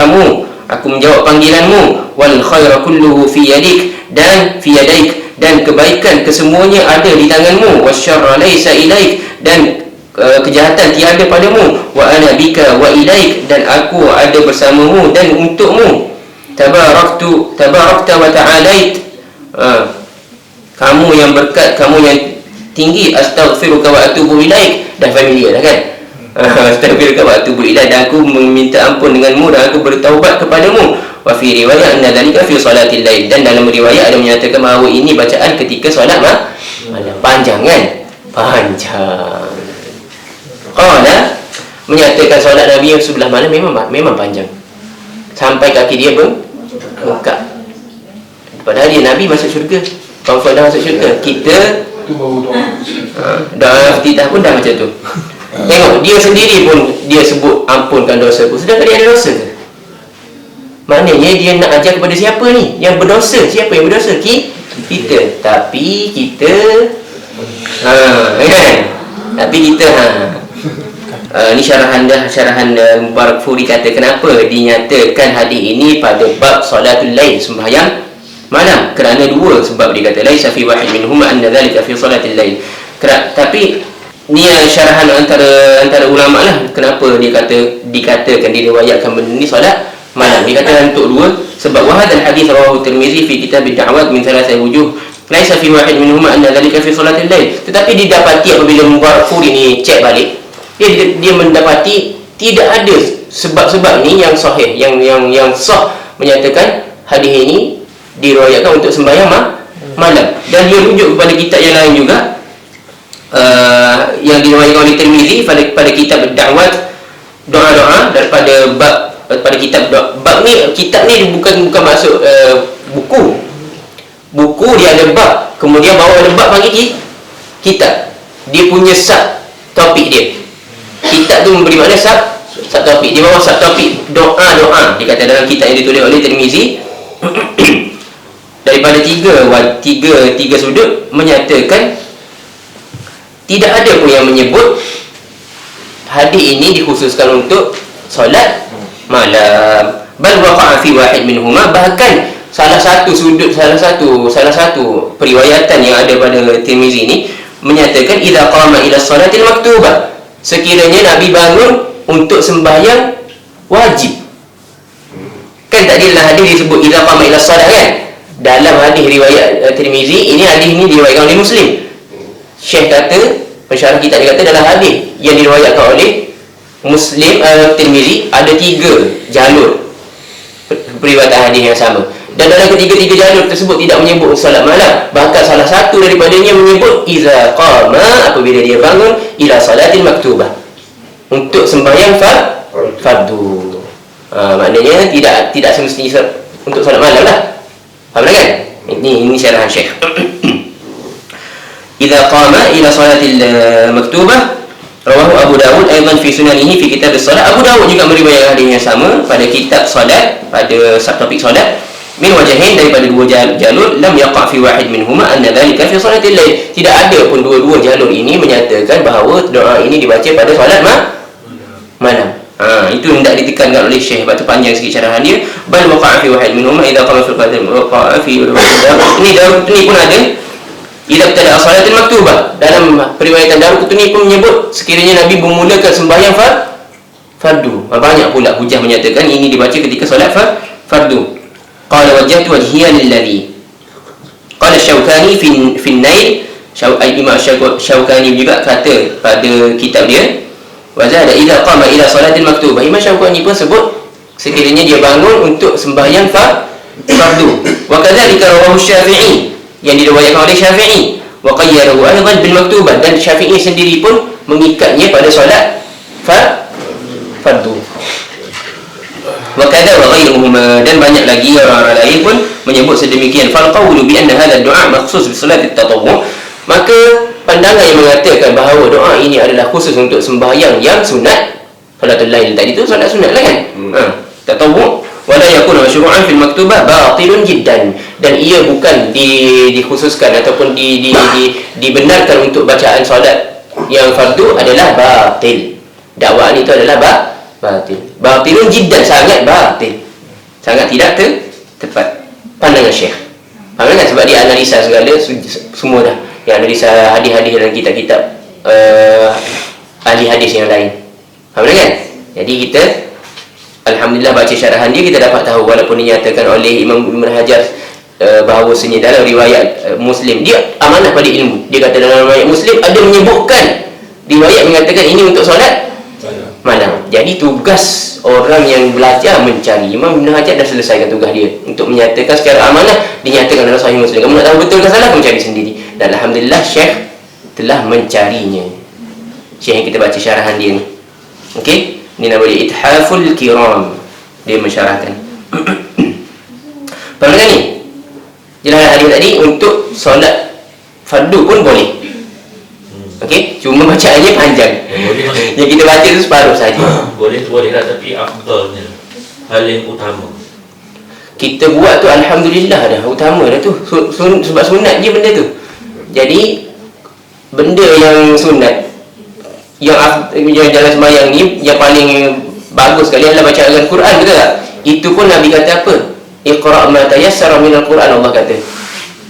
panggilanmu, wal khairu kulluhu fi yadik, dan fi yadaik, dan kebaikan kesemuanya ada di tanganmu, wasyarra laysa ilaik, dan kejahatan tiada padamu, wa ana bika wa ilaik, dan aku ada bersamamu dan untukmu, tabarakta wa ta'alait, kamu yang berkat, kamu yang tinggi, astaghfiruka wa atubu ilaik, dah familiar dah kan? Astaghfiruka wa atubu ilaik, dan aku meminta ampun denganmu dan aku bertaubat kepadamu. Wa fi riwayat anna dhalika fi salatil lail, dan dalam riwayat ada menyatakan bahawa ini bacaan ketika solat malam. Panjang kan? Panjang. Qala, menyatakan solat Nabi yang sebelah malam memang panjang, sampai kaki dia bengkak. Padahal dia Nabi masuk syurga, confirm dah masuk syurga. Kita doa iftitah pun dah macam tu. Tengok, dia sendiri pun dia sebut ampunkan dosaku, sedangkan dia ada dosa ke? Maknanya dia nak ajar kepada siapa ni? Yang berdosa. Siapa yang berdosa? Kita. Tapi kita kan? Tapi kita ni syarahan Mubarakfuri kata kenapa dinyatakan hadis ini pada bab salatul lail, sembahyang malam, kerana dua sebab. Dia kata laisa fi wahid minhum anna dhalika fi salatil lail. Tapi ni syarahan antara ulama lah, kenapa dia dikatakan diriwayatkan benda ni solat malam. Dia kata untuk dua sebab. Wa hadzal hadits rawahu Tirmizi fi kitab ad-da'awat min thalathati wujuh, laisa fi wahid minhum anna dhalika fi salatil lail. Tetapi didapati apabila Mubarakfuri ni cek balik, dia mendapati tidak ada sebab-sebab ni yang sahih, yang sah menyatakan hadis ini diriwayatkan untuk sembahyang malam. Dan dia rujuk kepada kitab yang lain juga, yang diriwayatkan oleh Tirmizi pada kitab ad-da'awat, doa-doa, daripada pada kitab bab ni. Kitab ni bukan maksud buku dia ada bab, kemudian bawah ada bab bagi kitab. Dia punya sub topik dia. Kitab tu memberi makna sub topik. Di bawah sub topik doa-doa, dia kata dalam kitab yang ditulis oleh Tirmizi daripada tiga sudut menyatakan tidak ada pun yang menyebut hadis ini dikhususkan untuk solat malam. Bal waqa'a fi wahid minhuma, bahkan salah satu periwayatan yang ada pada Tirmizi ini menyatakan idza qama ila salatil maktubah, sekiranya Nabi bangun untuk sembahyang wajib. Kan tadi dalam hadis disebut idza qama ila salat kan? Dalam hadis riwayat Tirmizi, ini hadis ini diriwayatkan oleh Muslim. Syekh kata, pensyarah kitab dia kata dalam hadis yang diriwayatkan oleh Muslim Tirmizi ada 3 jalur periwayatan hadis yang sama, dan dalam ketiga-tiga jalur tersebut tidak menyebut salat malam. Bahkan salah satu daripadanya menyebut iza qama, apabila dia bangun, ila salatil maktubah, untuk sembahyang fardu. Maknanya tidak semestinya untuk salat malam lah. Faham kan? Ini syarahan Syekh. Iza qama ila salatil maktubah Rawahu Abu Dawud aidan fi sunanihi fi kitab as-salat. Abu Dawud juga meriwayatkan hadis yang sama pada kitab salat, pada subtopik salat, min wajahin, daripada dua jalur, lam yaqa fi wahid minhuma anna dhalika fi salatil lail. Tidak ada pun dua-dua jalur ini menyatakan bahawa doa ini dibaca pada solat malam. Itu hendak ditekankan oleh Syekh, sebab tu panjang sikit syarahan dia. Bal waqa'a fi wahid minhuma idza qama fil qadr waqa'a fi ini pun ada. Idza tada salatul maktubah, dalam periwayatan Daruqutni pun menyebut sekiranya Nabi memulakan sembahyang fardu. Banyak pula hujah menyatakan ini dibaca ketika solat fardu. Qala wajjahtu wajhiya lilladhi qala Syaukani fi an-Nail. Imam Syaukani juga kata pada kitab dia, wa zada idza qama ila salatil maktubah. Imam Syaukani pun sebut sekiranya dia bangun untuk sembahyang fardu. Wa kadzalika rawahu Syafi'i, yang diriwayatkan oleh Syafi'i, wa qayyarahu aidan bil maktubah, dan Syafi'i sendiri pun mengikatnya pada solat fardu. Wa kadza wa ghairuhuma, dan banyak lagi orang-orang lain pun menyebut sedemikian. Fal qawlu bi anna hadha ad-du'a makhsus bi salat at-tatawwu', maka pandangan yang mengatakan bahawa doa ini adalah khusus untuk sembahyang yang sunat, salatul lail tadi tu solat sunat lah kan, tatawwu', wala yakunu masyru'an fil maktubah batilun jiddan, dan ia bukan dikhususkan ataupun dibenarkan untuk bacaan solat yang fardu adalah batil. Dakwaan itu adalah batilun jiddan, sangat batil, sangat tidak tepat pandangan Syekh. Faham kan? Sebab dia analisa segala semua dah, dia analisa hadis-hadis dalam kitab-kitab ahli hadis yang lain. Faham kan? Jadi kita alhamdulillah baca syarahan dia, kita dapat tahu walaupun dinyatakan oleh Imam Ibn Hajar bahawasanya dalam riwayat Muslim, dia amanah pada ilmu. Dia kata dalam riwayat Muslim ada menyebutkan riwayat mengatakan ini untuk solat malam. Jadi tugas orang yang belajar mencari, Imam Ibn Hajar dah selesaikan tugas dia untuk menyatakan secara amanah, dinyatakan dalam Sahih Muslim. Kamu nak tahu betul ke salah, kamu cari sendiri. Dan alhamdulillah Syekh telah mencarinya. Syekh yang kita baca syarahan dia ni, okey, ini nama dia Ithaful Kiram, dia mensyarahkan. Faham ni? Jelas hadis tadi untuk solat fardu pun boleh. Okey, cuma bacaannya panjang. Yang kita baca tu separuh saja. Boleh lah, tapi afdalnya, hal yang utama kita buat tu alhamdulillah dah, utama dah tu. Sebab sunat je benda tu. Jadi benda yang sunat, yang dalam sembahyang ni, yang paling bagus sekali adalah bacaan Al-Quran, betul tak? Itu pun Nabi kata apa? Iqra' ma tayassara minal Quran, Allah kata.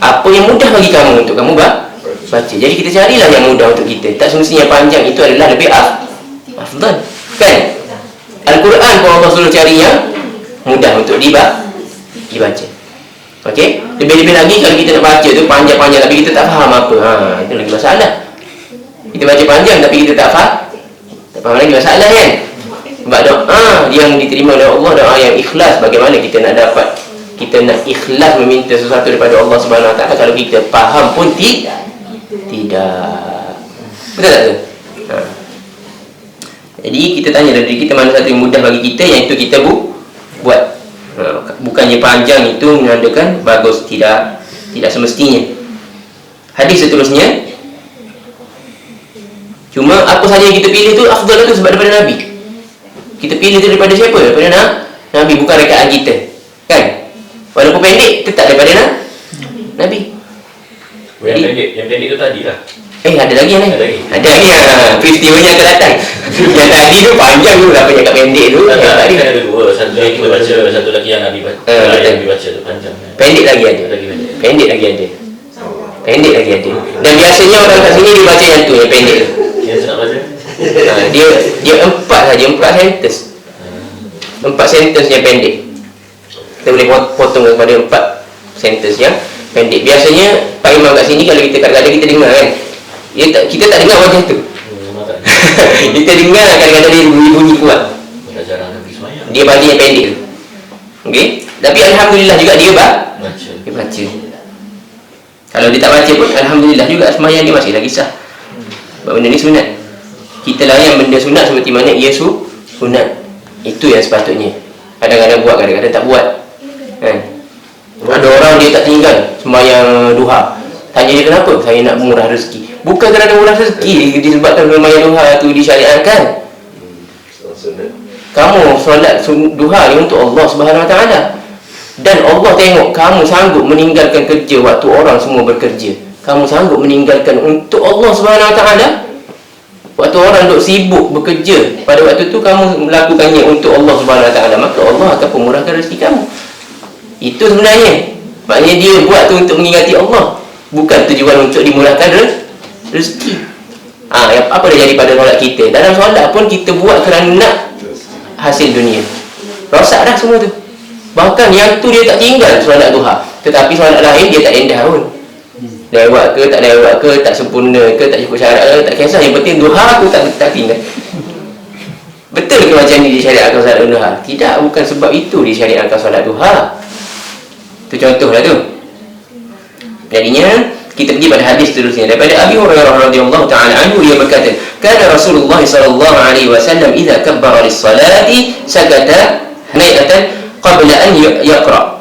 Apa yang mudah bagi kamu untuk kamu baca. Jadi kita carilah yang mudah untuk kita. Tak semestinya panjang itu adalah lebih afdal. Kan? Al-Quran pun Allah suruh cari yang mudah untuk dibaca. Okey? Lebih-lebih lagi kalau kita nak baca tu panjang-panjang tapi kita tak faham apa. Itu lagi masalah. Kita baca panjang tapi kita tak faham lagi masalah kan? Sebab doa yang diterima oleh Allah, doa yang ikhlas, bagaimana kita nak dapat, kita nak ikhlas meminta sesuatu daripada Allah Subhanahu Wa Taala kalau kita faham pun tidak. Betul tak tu? Jadi kita tanya dari diri kita mana satu yang mudah bagi kita, yang itu kita buat. Bukannya panjang itu menandakan bagus, tidak semestinya. Hadis seterusnya, cuma apa saja yang kita pilih tu afdal tu sebab daripada Nabi. Kita pilih tu daripada siapa? Daripada Nabi, bukan rekaan kita. Kan? Walaupun pendek, tetap daripada Nabi. Yang pendek tu tadi lah. Ada lagi ni. Ada lagi. Peristiwanya akan datang. Yang tadi tu panjang tu, apa yang kat pendek tu. Yang tadi kan ada dua, satu lagi kita baca, satu lagi yang Nabi baca. Yang Nabi baca tu panjang. Pendek lagi ada. Pendek lagi ada. Dan biasanya orang kat sini dia baca yang tu, yang pendek tu. Yang nak baca? Dia 4 saja, 4 sentence. 4 sentence yang pendek. Kita boleh potong kepada 4 sentence yang pendek. Biasanya Pak Imam kat sini, kalau kita kadang-kadang kita dengar kan, kita tak dengar wajah tu. Kita dengar kadang-kadang dia bunyi kuat. Dia baca yang pendek tu. Okey? Tapi alhamdulillah juga dia baca. Kalau dia tak baca pun alhamdulillah juga, sembahyang dia masih lagi sah. Sebab benda ni sunat. Kita layan benda sunat seperti mana ia sunat. Itu yang sepatutnya. Kadang-kadang buat, kadang-kadang tak buat. Kan? Ada orang dia tak tinggal sembahyang duha. Tanya dia kenapa? Saya nak murah rezeki. Bukan kerana murah rezeki, disebabkan lumayan duha tu disyariatkan. Kamu solat duha ni untuk Allah Subhanahu Wa Taala. Dan Allah tengok kamu sanggup meninggalkan kerja waktu orang semua bekerja. Kamu sanggup meninggalkan untuk Allah Subhanahu Wa Taala. Waktu orang duk sibuk bekerja, pada waktu tu kamu melakukannya untuk Allah Subhanahu Wa Taala, maka Allah akan pemurahkan rezeki kamu. Itu sebenarnya. Maknanya dia buat tu untuk mengingati Allah, bukan tujuan untuk dimurahkan rezeki. Apa dah jadi pada solat kita? Dalam solat pun kita buat kerana nak hasil dunia. Rosak dah semua tu. Bahkan yang tu dia tak tinggal solat duha, tetapi solat lain dia tak endah pun. Lewat ke, tak lewat ke, tak sempurna ke, tak cukup syarat ke, tak kisah. Yang penting duha aku tak tinggal. Betul ke macam ni disyariatkan solat duha? Tidak, bukan sebab itu disyariatkan solat duha. Itu contoh lah tu. Jadinya kita pergi pada hadis seterusnya daripada Abi Hurairah radhiyallahu taala anhu, ia berkata, kana Rasulullah sallallahu alaihi wasallam idza kabbara lis-salati sakata hayatan qabla an yaqra.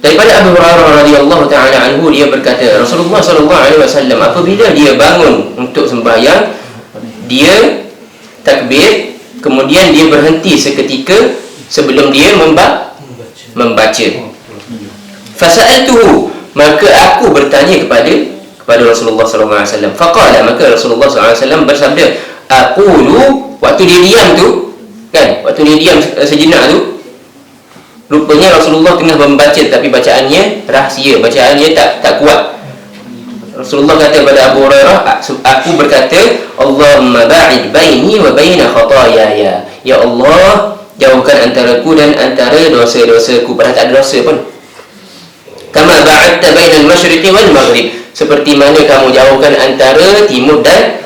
Daripada Abu Hurairah radhiyallahu taala anhu, dia berkata, Rasulullah sallallahu alaihi wasallam apabila dia bangun untuk sembahyang, dia takbir, kemudian dia berhenti seketika sebelum dia membaca. Fasa'altuhu, maka aku bertanya kepada Rasulullah sallallahu alaihi wasallam. Faqala, maka Rasulullah sallallahu alaihi wasallam bersabda, aqulu, waktu dia diam tu kan, waktu dia diam sejenak tu, rupanya Rasulullah tengah membaca, tapi bacaannya rahsia, bacaannya tak kuat. Rasulullah kata kepada Abu Hurairah, aku berkata, Allahumma ba'id baini wa baina khataayaya. Ya Allah, jauhkan antaraku dan antara dosa-dosaku. Padahal tak ada dosa pun. Kama ba'adta bainal masyriqi wal maghrib, seperti mana kamu jauhkan antara timur dan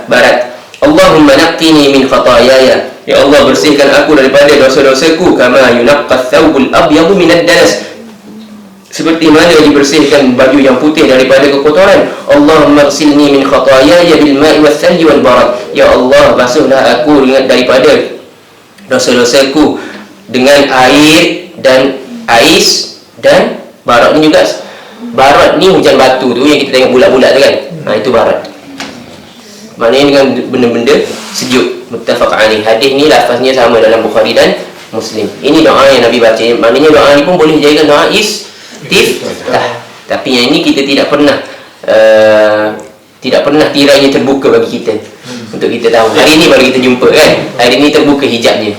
barat. Allahumma naqqini min khataayaya. Ya Allah, bersihkan aku daripada dosa-dosaku. Kama yunaqqas thawbul abyadu minad danas, seperti mana dibersihkan baju yang putih daripada kekotoran. Allahumma ghsilni min khataayaya bil ma'i was thalji wal barad. Ya Allah, basuhlah aku daripada dosa-dosaku dengan air dan ais dan barat ni juga. Barat ni hujan batu tu yang kita tengok bulat-bulat tu kan. Itu barat. Maknanya dengan benda-benda sejuk. Muttafaq alaih. Hadis ni lafaznya sama dalam Bukhari dan Muslim. Ini doa yang Nabi baca. Maknanya doa ni pun boleh dijadikan doa istiftah. Tapi yang ini kita tidak pernah tirainya terbuka bagi kita untuk kita tahu. Hari ini baru kita jumpa kan. Hari ini terbuka hijabnya.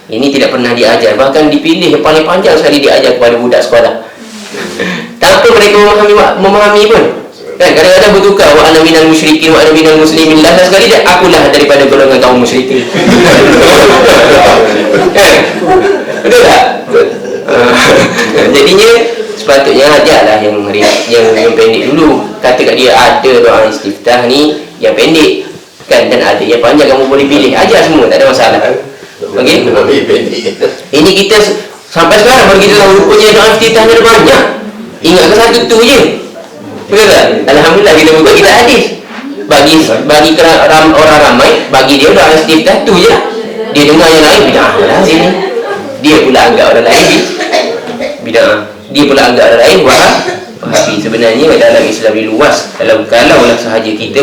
Ini tidak pernah diajar. Bahkan dipilih yang paling panjang sekali diajar kepada budak sekolah. Tanpa mereka memahami pun. Kan kadang-kadang bertukar, wa ana minal musyrikin wa ana minal muslimin. Last sekali dia, akulah daripada golongan kaum musyrikin. Kan? Betul tak? Jadinya sepatutnya ajarlah yang pendek dulu. Kata kat dia ada doa istiftah ni yang pendek kan, dan ada yang panjang, kamu boleh pilih. Ajar semua, tak ada masalah. Okey? Ini kita sampai sekarang baru kita tahu rupanya doa istiftah ni ada banyak. Ingatkan satu tu je. Betul tak? Alhamdulillah kita buka kita hadis. Bagi orang ramai, bagi dia doa istiftah tu je lah. Dia dengar yang lain bid'ah lah sini. Dia pula anggap orang lain bid'ah. Dia pula anggap orang lain wahabi. Sebenarnya dalam Islam ni luas. Kalaulah sahaja kita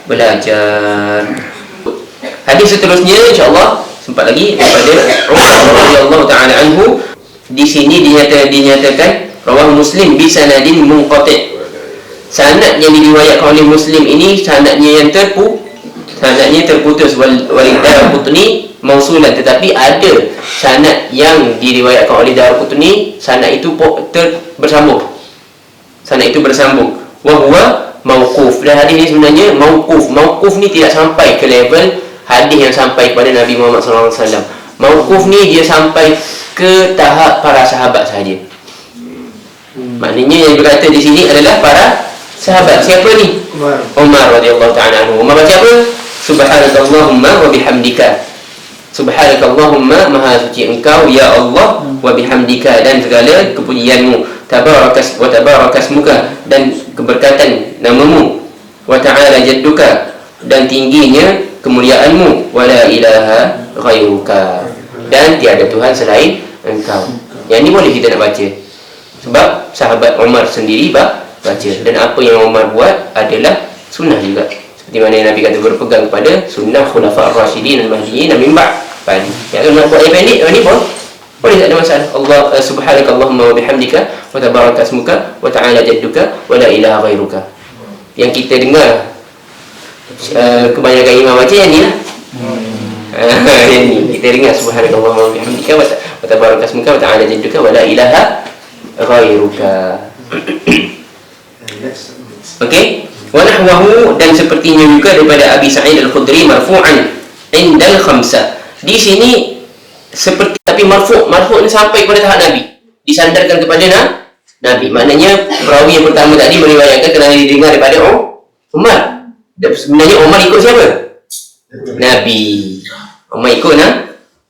belajar. Hadis seterusnya insya-Allah sempat lagi daripada Umar radhiyallahu taala anhu. Di sini dinyatakan rawah Muslim bi sanadin munqati'. Sanad yang diriwayatkan oleh Muslim ini sanadnya yang terputus. Walid-Daraqutni mausulan, tetapi ada sanad yang diriwayatkan oleh Daraqutni, sanad itu bersambung. Sanad itu bersambung. Wa huwa mauquf. Dan hadis ini sebenarnya mauquf. Mauquf ni tidak sampai ke level hadis yang sampai kepada Nabi Muhammad SAW. Mauquf ni dia sampai ke tahap para sahabat sahaja. Maknanya yang berkata di sini adalah para sahabat. Siapa ni? Umar radhiyallahu ta'ala anhu. Umar baca apa? Subhanakallahumma wa bihamdika. Subhanakallahumma, maha suci engkau ya Allah, wa bihamdika, dan segala kepujianmu. Tabarakasmuka, dan keberkatan namamu. Wa ta'ala jadduka, dan tingginya kemuliaanmu. Wa la ilaha ghairuka, dan tiada Tuhan selain engkau. Yang ni boleh kita nak baca sebab sahabat Umar sendiri baca. Dan apa yang Umar buat adalah sunnah juga. Seperti mana yang Nabi kata berpegang kepada sunnah khulafa ar-rasyidin al-mahdiyyin min ba'di. Ya, kalau nak buat yang pendek ni pun boleh, tak ada masalah. Allah subhanakallahumma wa bihamdika wa tabaraka ismuka wa ta'ala jadduka wa la ilaha ghairuka. Yang kita dengar kebanyakan imam baca yang ni lah. Yang ni kita dengar subhanakallahumma wa bihamdika wa tabaraka ismuka wa ta'ala jadduka wa la ilaha ghairuka. Okey, wa nahwahu, dan sepertinya juga daripada Abi Sa'id Al-Khudri marfu'an indal khamsah. Di sini seperti, tapi marfu' ni sampai kepada tahap Nabi, disandarkan kepada Nabi. Maknanya perawi yang pertama tadi meriwayatkan kerana didengar daripada Umar. Dan sebenarnya Umar ikut siapa? Nabi. Umar ikut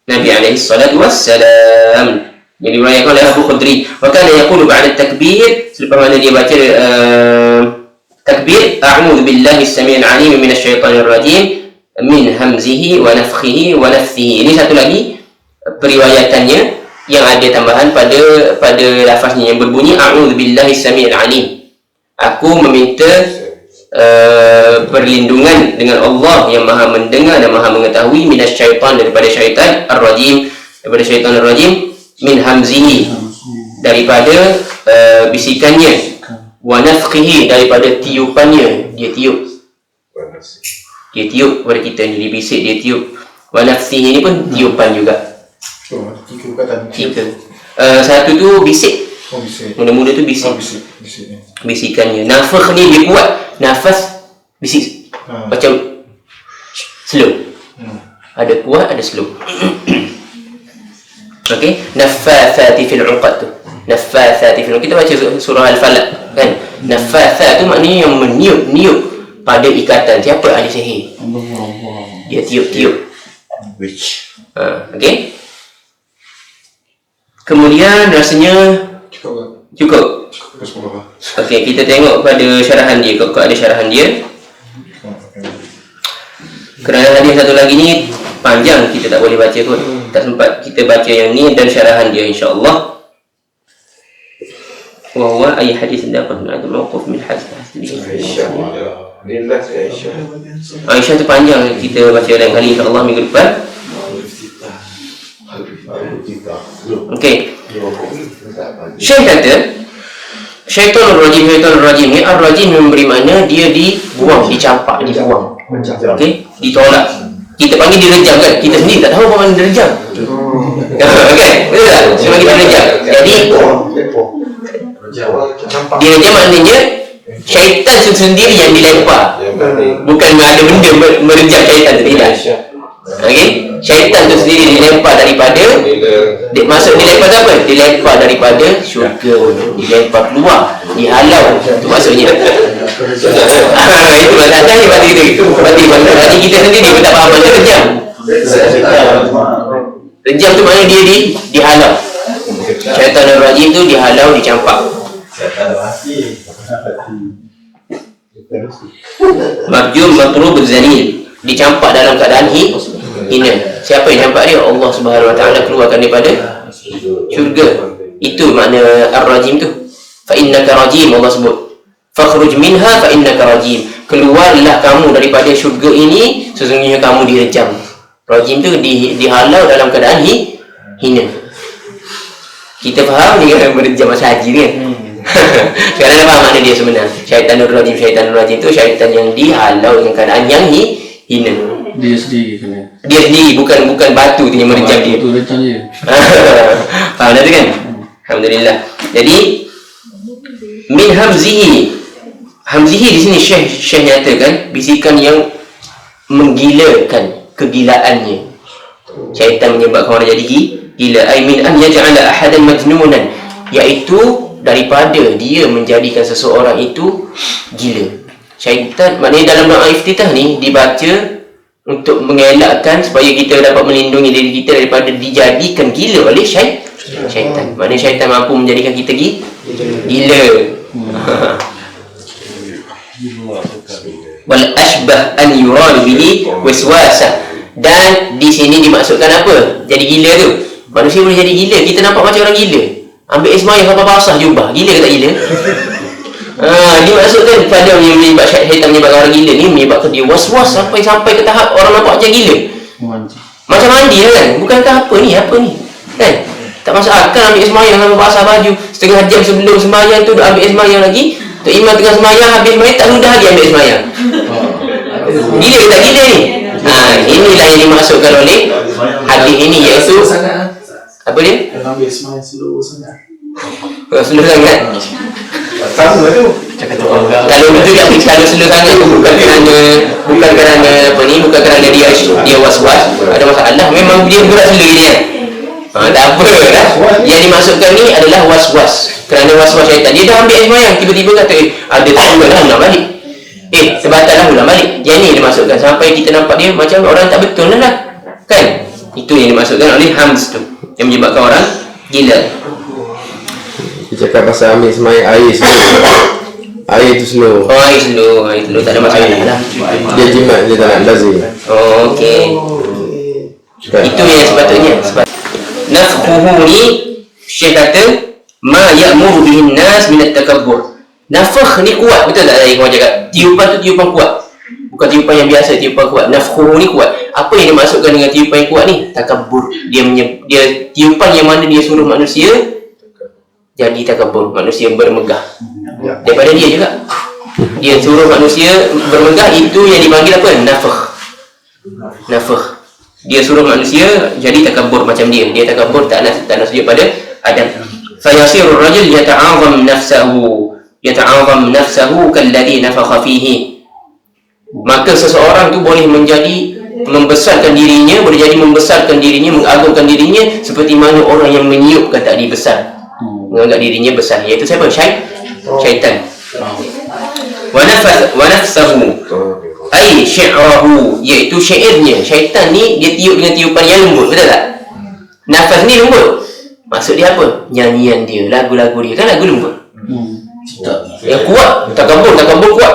Nabi alaihi salatu wassalam. Yang diriwayatkan oleh Abu Khudri. Wa kana yaqulu ba'da takbir, selepas mana dia baca takbir, a'udzu billahi as-sami'il 'alim minasy syaithanir rajim min hamzihi wa nafthihi wa nafthihi. Ini satu lagi periwayatannya yang ada tambahan pada lafaznya yang berbunyi a'udzu billahi as-sami'il 'alim. Aku meminta perlindungan dengan Allah yang Maha mendengar dan Maha mengetahui, minasy syaitan, daripada syaitan ar-rajim, daripada syaitan ar-rajim, min hamzihi, daripada bisikannya, wa nafthihi, daripada tiupannya, dia tiup kepada kita ni, dia bisik, dia tiup. Wa nafthihi ni pun tiupan juga. Tiga perkataan. Tiga. Satu tu bisik. Bisik. Mula-mula tu bisik. Bisik. Bisikannya. Nafakh ni dia kuat. Nafas bisik. Macam slow. Ada kuat, ada slow. Okey, naffathati fil 'uqad tu. Naffathati fil, kita baca surah Al-Falaq kan. Naffatha tu maknanya yang meniup pada ikatan. Siapa? Ahli sihir. Dia tiup-tiup. Which? Okey. Kemudian rasanya cukup. Okey, kita tengok pada syarahan dia. Kalau ada syarahan dia. Kerana hadis satu lagi ni panjang, kita tak boleh baca kot. Tak sempat kita baca yang ni dan syarahan dia insya-Allah. Wa huwa ay hadis dapat ada mauquf min hadis Aisyah tu panjang, kita baca lain kali insya-Allah minggu depan. Okey. Syekh kata syaitanur rajim ni, ar-rajim memberi makna dia dibuang, dicampak, dibuang. Okey, ditolak. Kita panggil direjam kan? Kita sendiri tak tahu apa makna direjam. Okey, betul tak? Cuma kita direjam. Jadi direjam maknanya syaitan sendiri yang dilempar. Bukan ada benda merejam syaitan tu, tidak. Okey, syaitan tu sendiri dilempar daripada, masuk dilempar apa? Dilempar daripada syurga, dilempar keluar, dihalau. Itu maksudnya. Itu maksudnya berarti kita sendiri pun tak faham macam rejam. Rejam tu maknanya dia dihalau. Syaitan ar-rajim tu dihalau, dicampak. Marjum matrub zalil, dicampak dalam keadaan hina. Siapa yang campak dia? Allah Subhanahu wa taala keluarkan daripada syurga. Itu makna ar-rajim tu. Fa innaka rajim, Allah sebut. Fakhruj minha fa innaka rajim. Keluarlah kamu daripada syurga ini, sesungguhnya kamu direjam. Rajim tu dihalau dalam keadaan hina. Kita faham ni kan berjam masa haji kan? Sekarang dah faham makna dia sebenarnya. Syaitanur rajim tu syaitan yang dihalau dengan keadaan yang hina. Dia sendiri kena. Dia sendiri, bukan batu tu yang merejam dia. Batu rejam dia. Faham dah tu kan? Alhamdulillah. Jadi min hamzihi. Hamzihi di sini Syekh nyatakan bisikan yang menggilakan, kegilaannya. Syaitan menyebabkan orang jadi gila. Ay min an yaj'ala ahadan majnunan, iaitu daripada dia menjadikan seseorang itu gila. Syaitan maknanya dalam doa iftitah ni dibaca untuk mengelakkan supaya kita dapat melindungi diri kita daripada dijadikan gila oleh syaitan. Maknanya syaitan mampu menjadikan kita gila. Wal ashbah an yurad bihi waswasa. Dan di sini dimaksudkan apa? Jadi gila tu. Manusia boleh jadi gila. Kita nampak macam orang gila. Ambil ismail sampai basah jubah. Gila ke tak gila? Dimaksudkan pada yang menyebabkan syaitan menyebabkan orang gila ni, menyebabkan dia was-was sampai ke tahap orang nampak macam gila. Macam mandi kan, bukankah apa ni kan? Tak masuk akal ambil sembahyang sama basah baju setengah jam sebelum sembahyang tu, duk ambil sembahyang lagi. Tok Imam tengah sembahyang, habis sembahyang tak ludah lagi ambil sembahyang. Gila ke tak gila ni? Inilah yang dimaksudkan oleh hadis ini, iaitu apa dia? Ambil semangat slow sangat. Slow sangat. Sama tu. Kalau betul dia kalau slow sangat tu bukan kerana apa ni, bukan kerana dia was-was, ada masalah, memang dia gerak slow dia. Tak apa dah. Yang dimaksudkan ni adalah was-was. Kerana was-was syaitan. Dia dah ambil sembahyang, tiba-tiba kata ada tak lah ulang balik. Sebatal lah ulang balik. Yang ni dimaksudkan sampai kita nampak dia macam orang tak betul lah. Kan? Itu yang dimaksudkan oleh Hams tu, yang menyebabkan orang gila. Dia cakap pasal ambil semai air slow. Air tu slow. Air slow tak ada masalah lah. Dia jimat, dia tak nak lazim. Okey. Itu yang sepatutnya. Nafkhuhu ni Syekh kata ma ya'muru bihin nas min at-takabbur. Nafkh ni kuat, betul tak tadi kau cakap? Tiupan tu tiupan kuat. Bukan tiupan yang biasa, tiupan kuat. Nafkhuhu ni kuat. Apa yang dimaksudkan dengan tiupan yang kuat ni? Takabbur. Dia tiupan yang mana dia suruh manusia jadi takabbur, manusia bermegah. Daripada dia juga. Dia suruh manusia bermegah, itu yang dipanggil apa? Nafkh. Dia suruh manusia jadi takabbur macam dia. Dia takabbur tak nak sujud pada Adam. Fayasirur rajul yata'azam nafsahu kalladhi nafakha fihi. Maka seseorang tu boleh membesarkan dirinya, mengagungkan dirinya seperti mana orang yang meniupkan tadi besar, menganggap dirinya besar, iaitu siapa? Syaitan. Wa nafsahu ai syi'rahu, iaitu syairnya. Syaitan ni dia tiup dengan tiupan yang lembut, betul tak? Nafas ni lembut. Maksud dia apa? Nyanyian dia, lagu-lagu dia, kan lagu lembut. Yang kuat, takabbur kuat,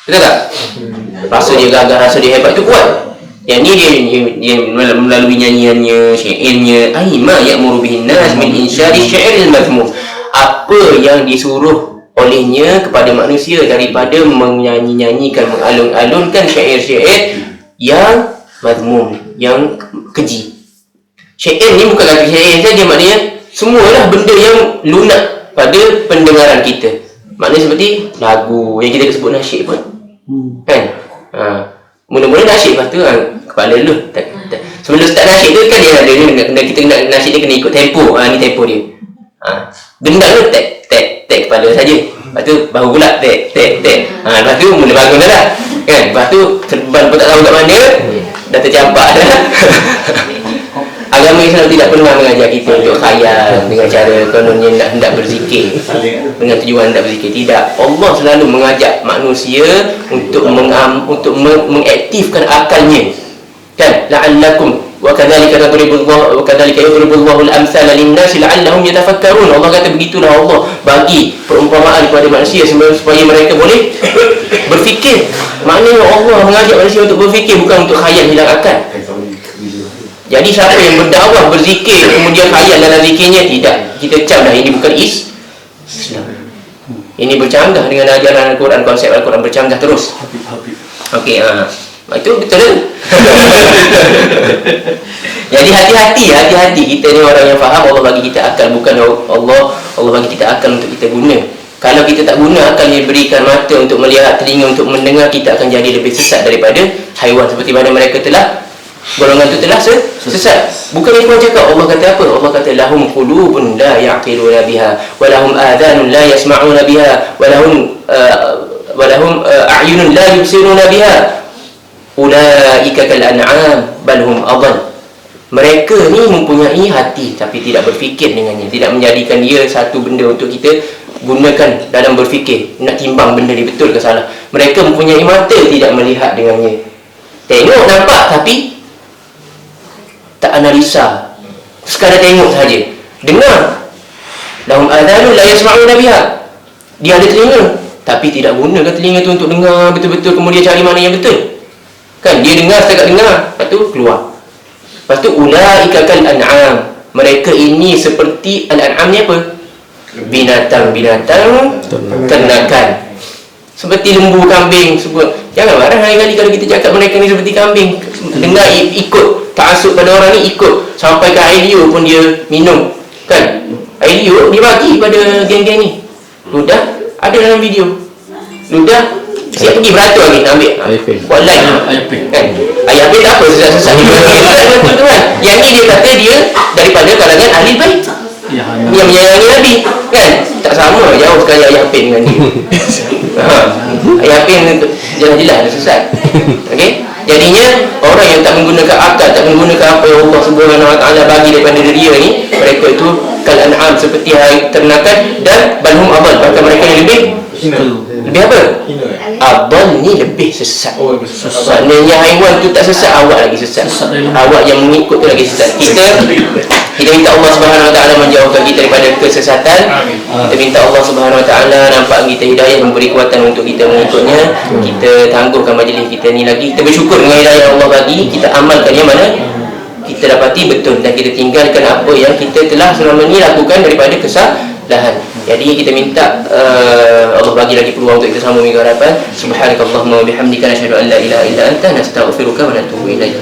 betul tak? Rasa dia gagah, rasa dia hebat, itu kuat. Yang ni dia melalui nyanyiannya, syairnya. Ai ma ya'muru bihin nas min insyari syairil mazmum. Apa yang disuruh olehnya kepada manusia daripada menyanyi-nyanyikan, mengalun-alunkan syair-syair yang mazmum, yang keji. Syair ni bukan kata syair saja, maknanya semualah benda yang lunak pada pendengaran kita. Maknanya seperti lagu yang kita sebut nasyid pun. Kan? Mula-mula nasyid, lepas tu kepala lu. Sebelum start nasyid tu kan dia ada ni, kita nak nasyid dia kena ikut tempo. Ni tempo dia. Gendang tu tek kepala saja. Lepas tu baru pula tek. Lepas tu mula bangun dah. Kan? Lepas tu serban pun tak tahu kat mana. Dah tercampak dah. Agama Islam tidak pernah mengajar kita untuk khayal dengan cara kononnya hendak berzikir dengan tujuan hendak berzikir. Tidak. Allah selalu mengajak manusia untuk mengaktifkan akalnya. Kan? La'allakum wa kadzalika yadribullahu al-amsala lin-nasi la'allahum yatafakkarun. Allah kata begitulah Allah bagi perumpamaan kepada manusia supaya mereka boleh berfikir. Maknanya Allah mengajak manusia untuk berfikir, bukan untuk khayal hilang akal. Jadi siapa yang berdakwah berzikir kemudian khayal dalam zikirnya, tidak, kita cam dah, ini bukan Islam. Ini bercanggah dengan ajaran Al-Quran, konsep Al-Quran bercanggah terus. Okey, itu betul. Jadi hati-hati kita ni orang yang faham. Allah bagi kita akal, bukan Allah bagi kita akal untuk kita guna. Kalau kita tak guna akal yang berikan mata untuk melihat, telinga untuk mendengar, kita akan jadi lebih sesat daripada haiwan, seperti mana mereka golongan itu telah sesat. Bukan yang Quran cakap. Allah kata apa? Allah kata lahum qulubun la ya'qiluna biha wa lahum adhanun la yasma'una biha wa lahum a'yunun la yubsiruna biha ulaika kal an'am bal hum adall. Mereka ni mempunyai hati tapi tidak berfikir dengannya, tidak menjadikan dia satu benda untuk kita gunakan dalam berfikir, nak timbang benda ni betul ke salah. Mereka mempunyai mata, tidak melihat dengannya. Tengok, nampak, tapi tak analisa, sekadar tengok saja. Dengar, lahum adhanun la yasma'una biha. Dia ada telinga tapi tidak gunakan telinga tu untuk dengar betul-betul, kemudian cari mana yang betul. Kan, dia dengar setakat dengar, lepas tu keluar. Lepas tu ulaika kal an'am. Mereka ini seperti al-an'am ni apa? binatang-binatang ternakan. Seperti lembu, kambing sebut. Jangan marah hari-hari kalau kita cakap mereka ni seperti kambing. Dengar ikut, ta'asub pada orang ni ikut. Sampai ke air liur pun dia minum. Kan? Air liur dia bagi pada geng-geng ni. Ludah ada dalam video. Ludah siap pergi beratur lagi nak ambil. Buat live. Kan? Ayah Pin tak apa, sesat-sesat dia tuan-tuan. Yang ni dia kata dia daripada kalangan ahli baik. Yang menyayangi Nabi. Kan? Tak sama, jauh sekali Ayah Pin dengan dia. Ayah Pin jelas-jelas dia sesat. Okey? Jadinya orang yang tak menggunakan akal, tak menggunakan apa yang Allah Subhanahu Wa Taala bagi daripada dia ni, mereka itu kal an'am, seperti ternakan, dan balhum adall, bahkan mereka yang lebih apa? Adall ni lebih sesat. Maknanya haiwan tu tak sesat, awak lagi sesat. Awak yang mengikut tu lagi sesat. Kita minta Allah Subhanahu Wa Taala menjauhkan kita daripada kesesatan. Kita minta Allah Subhanahu Wa Taala nampak kita hidayah, memberi kekuatan untuk kita mengikutnya. Kita tangguhkan majlis kita ni lagi. Kita bersyukur dengan hidayah yang Allah bagi. Kita amalkan yang mana kita dapati betul, dan kita tinggalkan apa yang kita telah selama ni lakukan daripada kesalahan. Jadi kita minta Allah bagi lagi peluang untuk kita sama mengharapkan. Subhanakallahumma wa bihamdika, nasyhadu an la ilaha illa anta, nastaghfiruka wa natubu ilaik.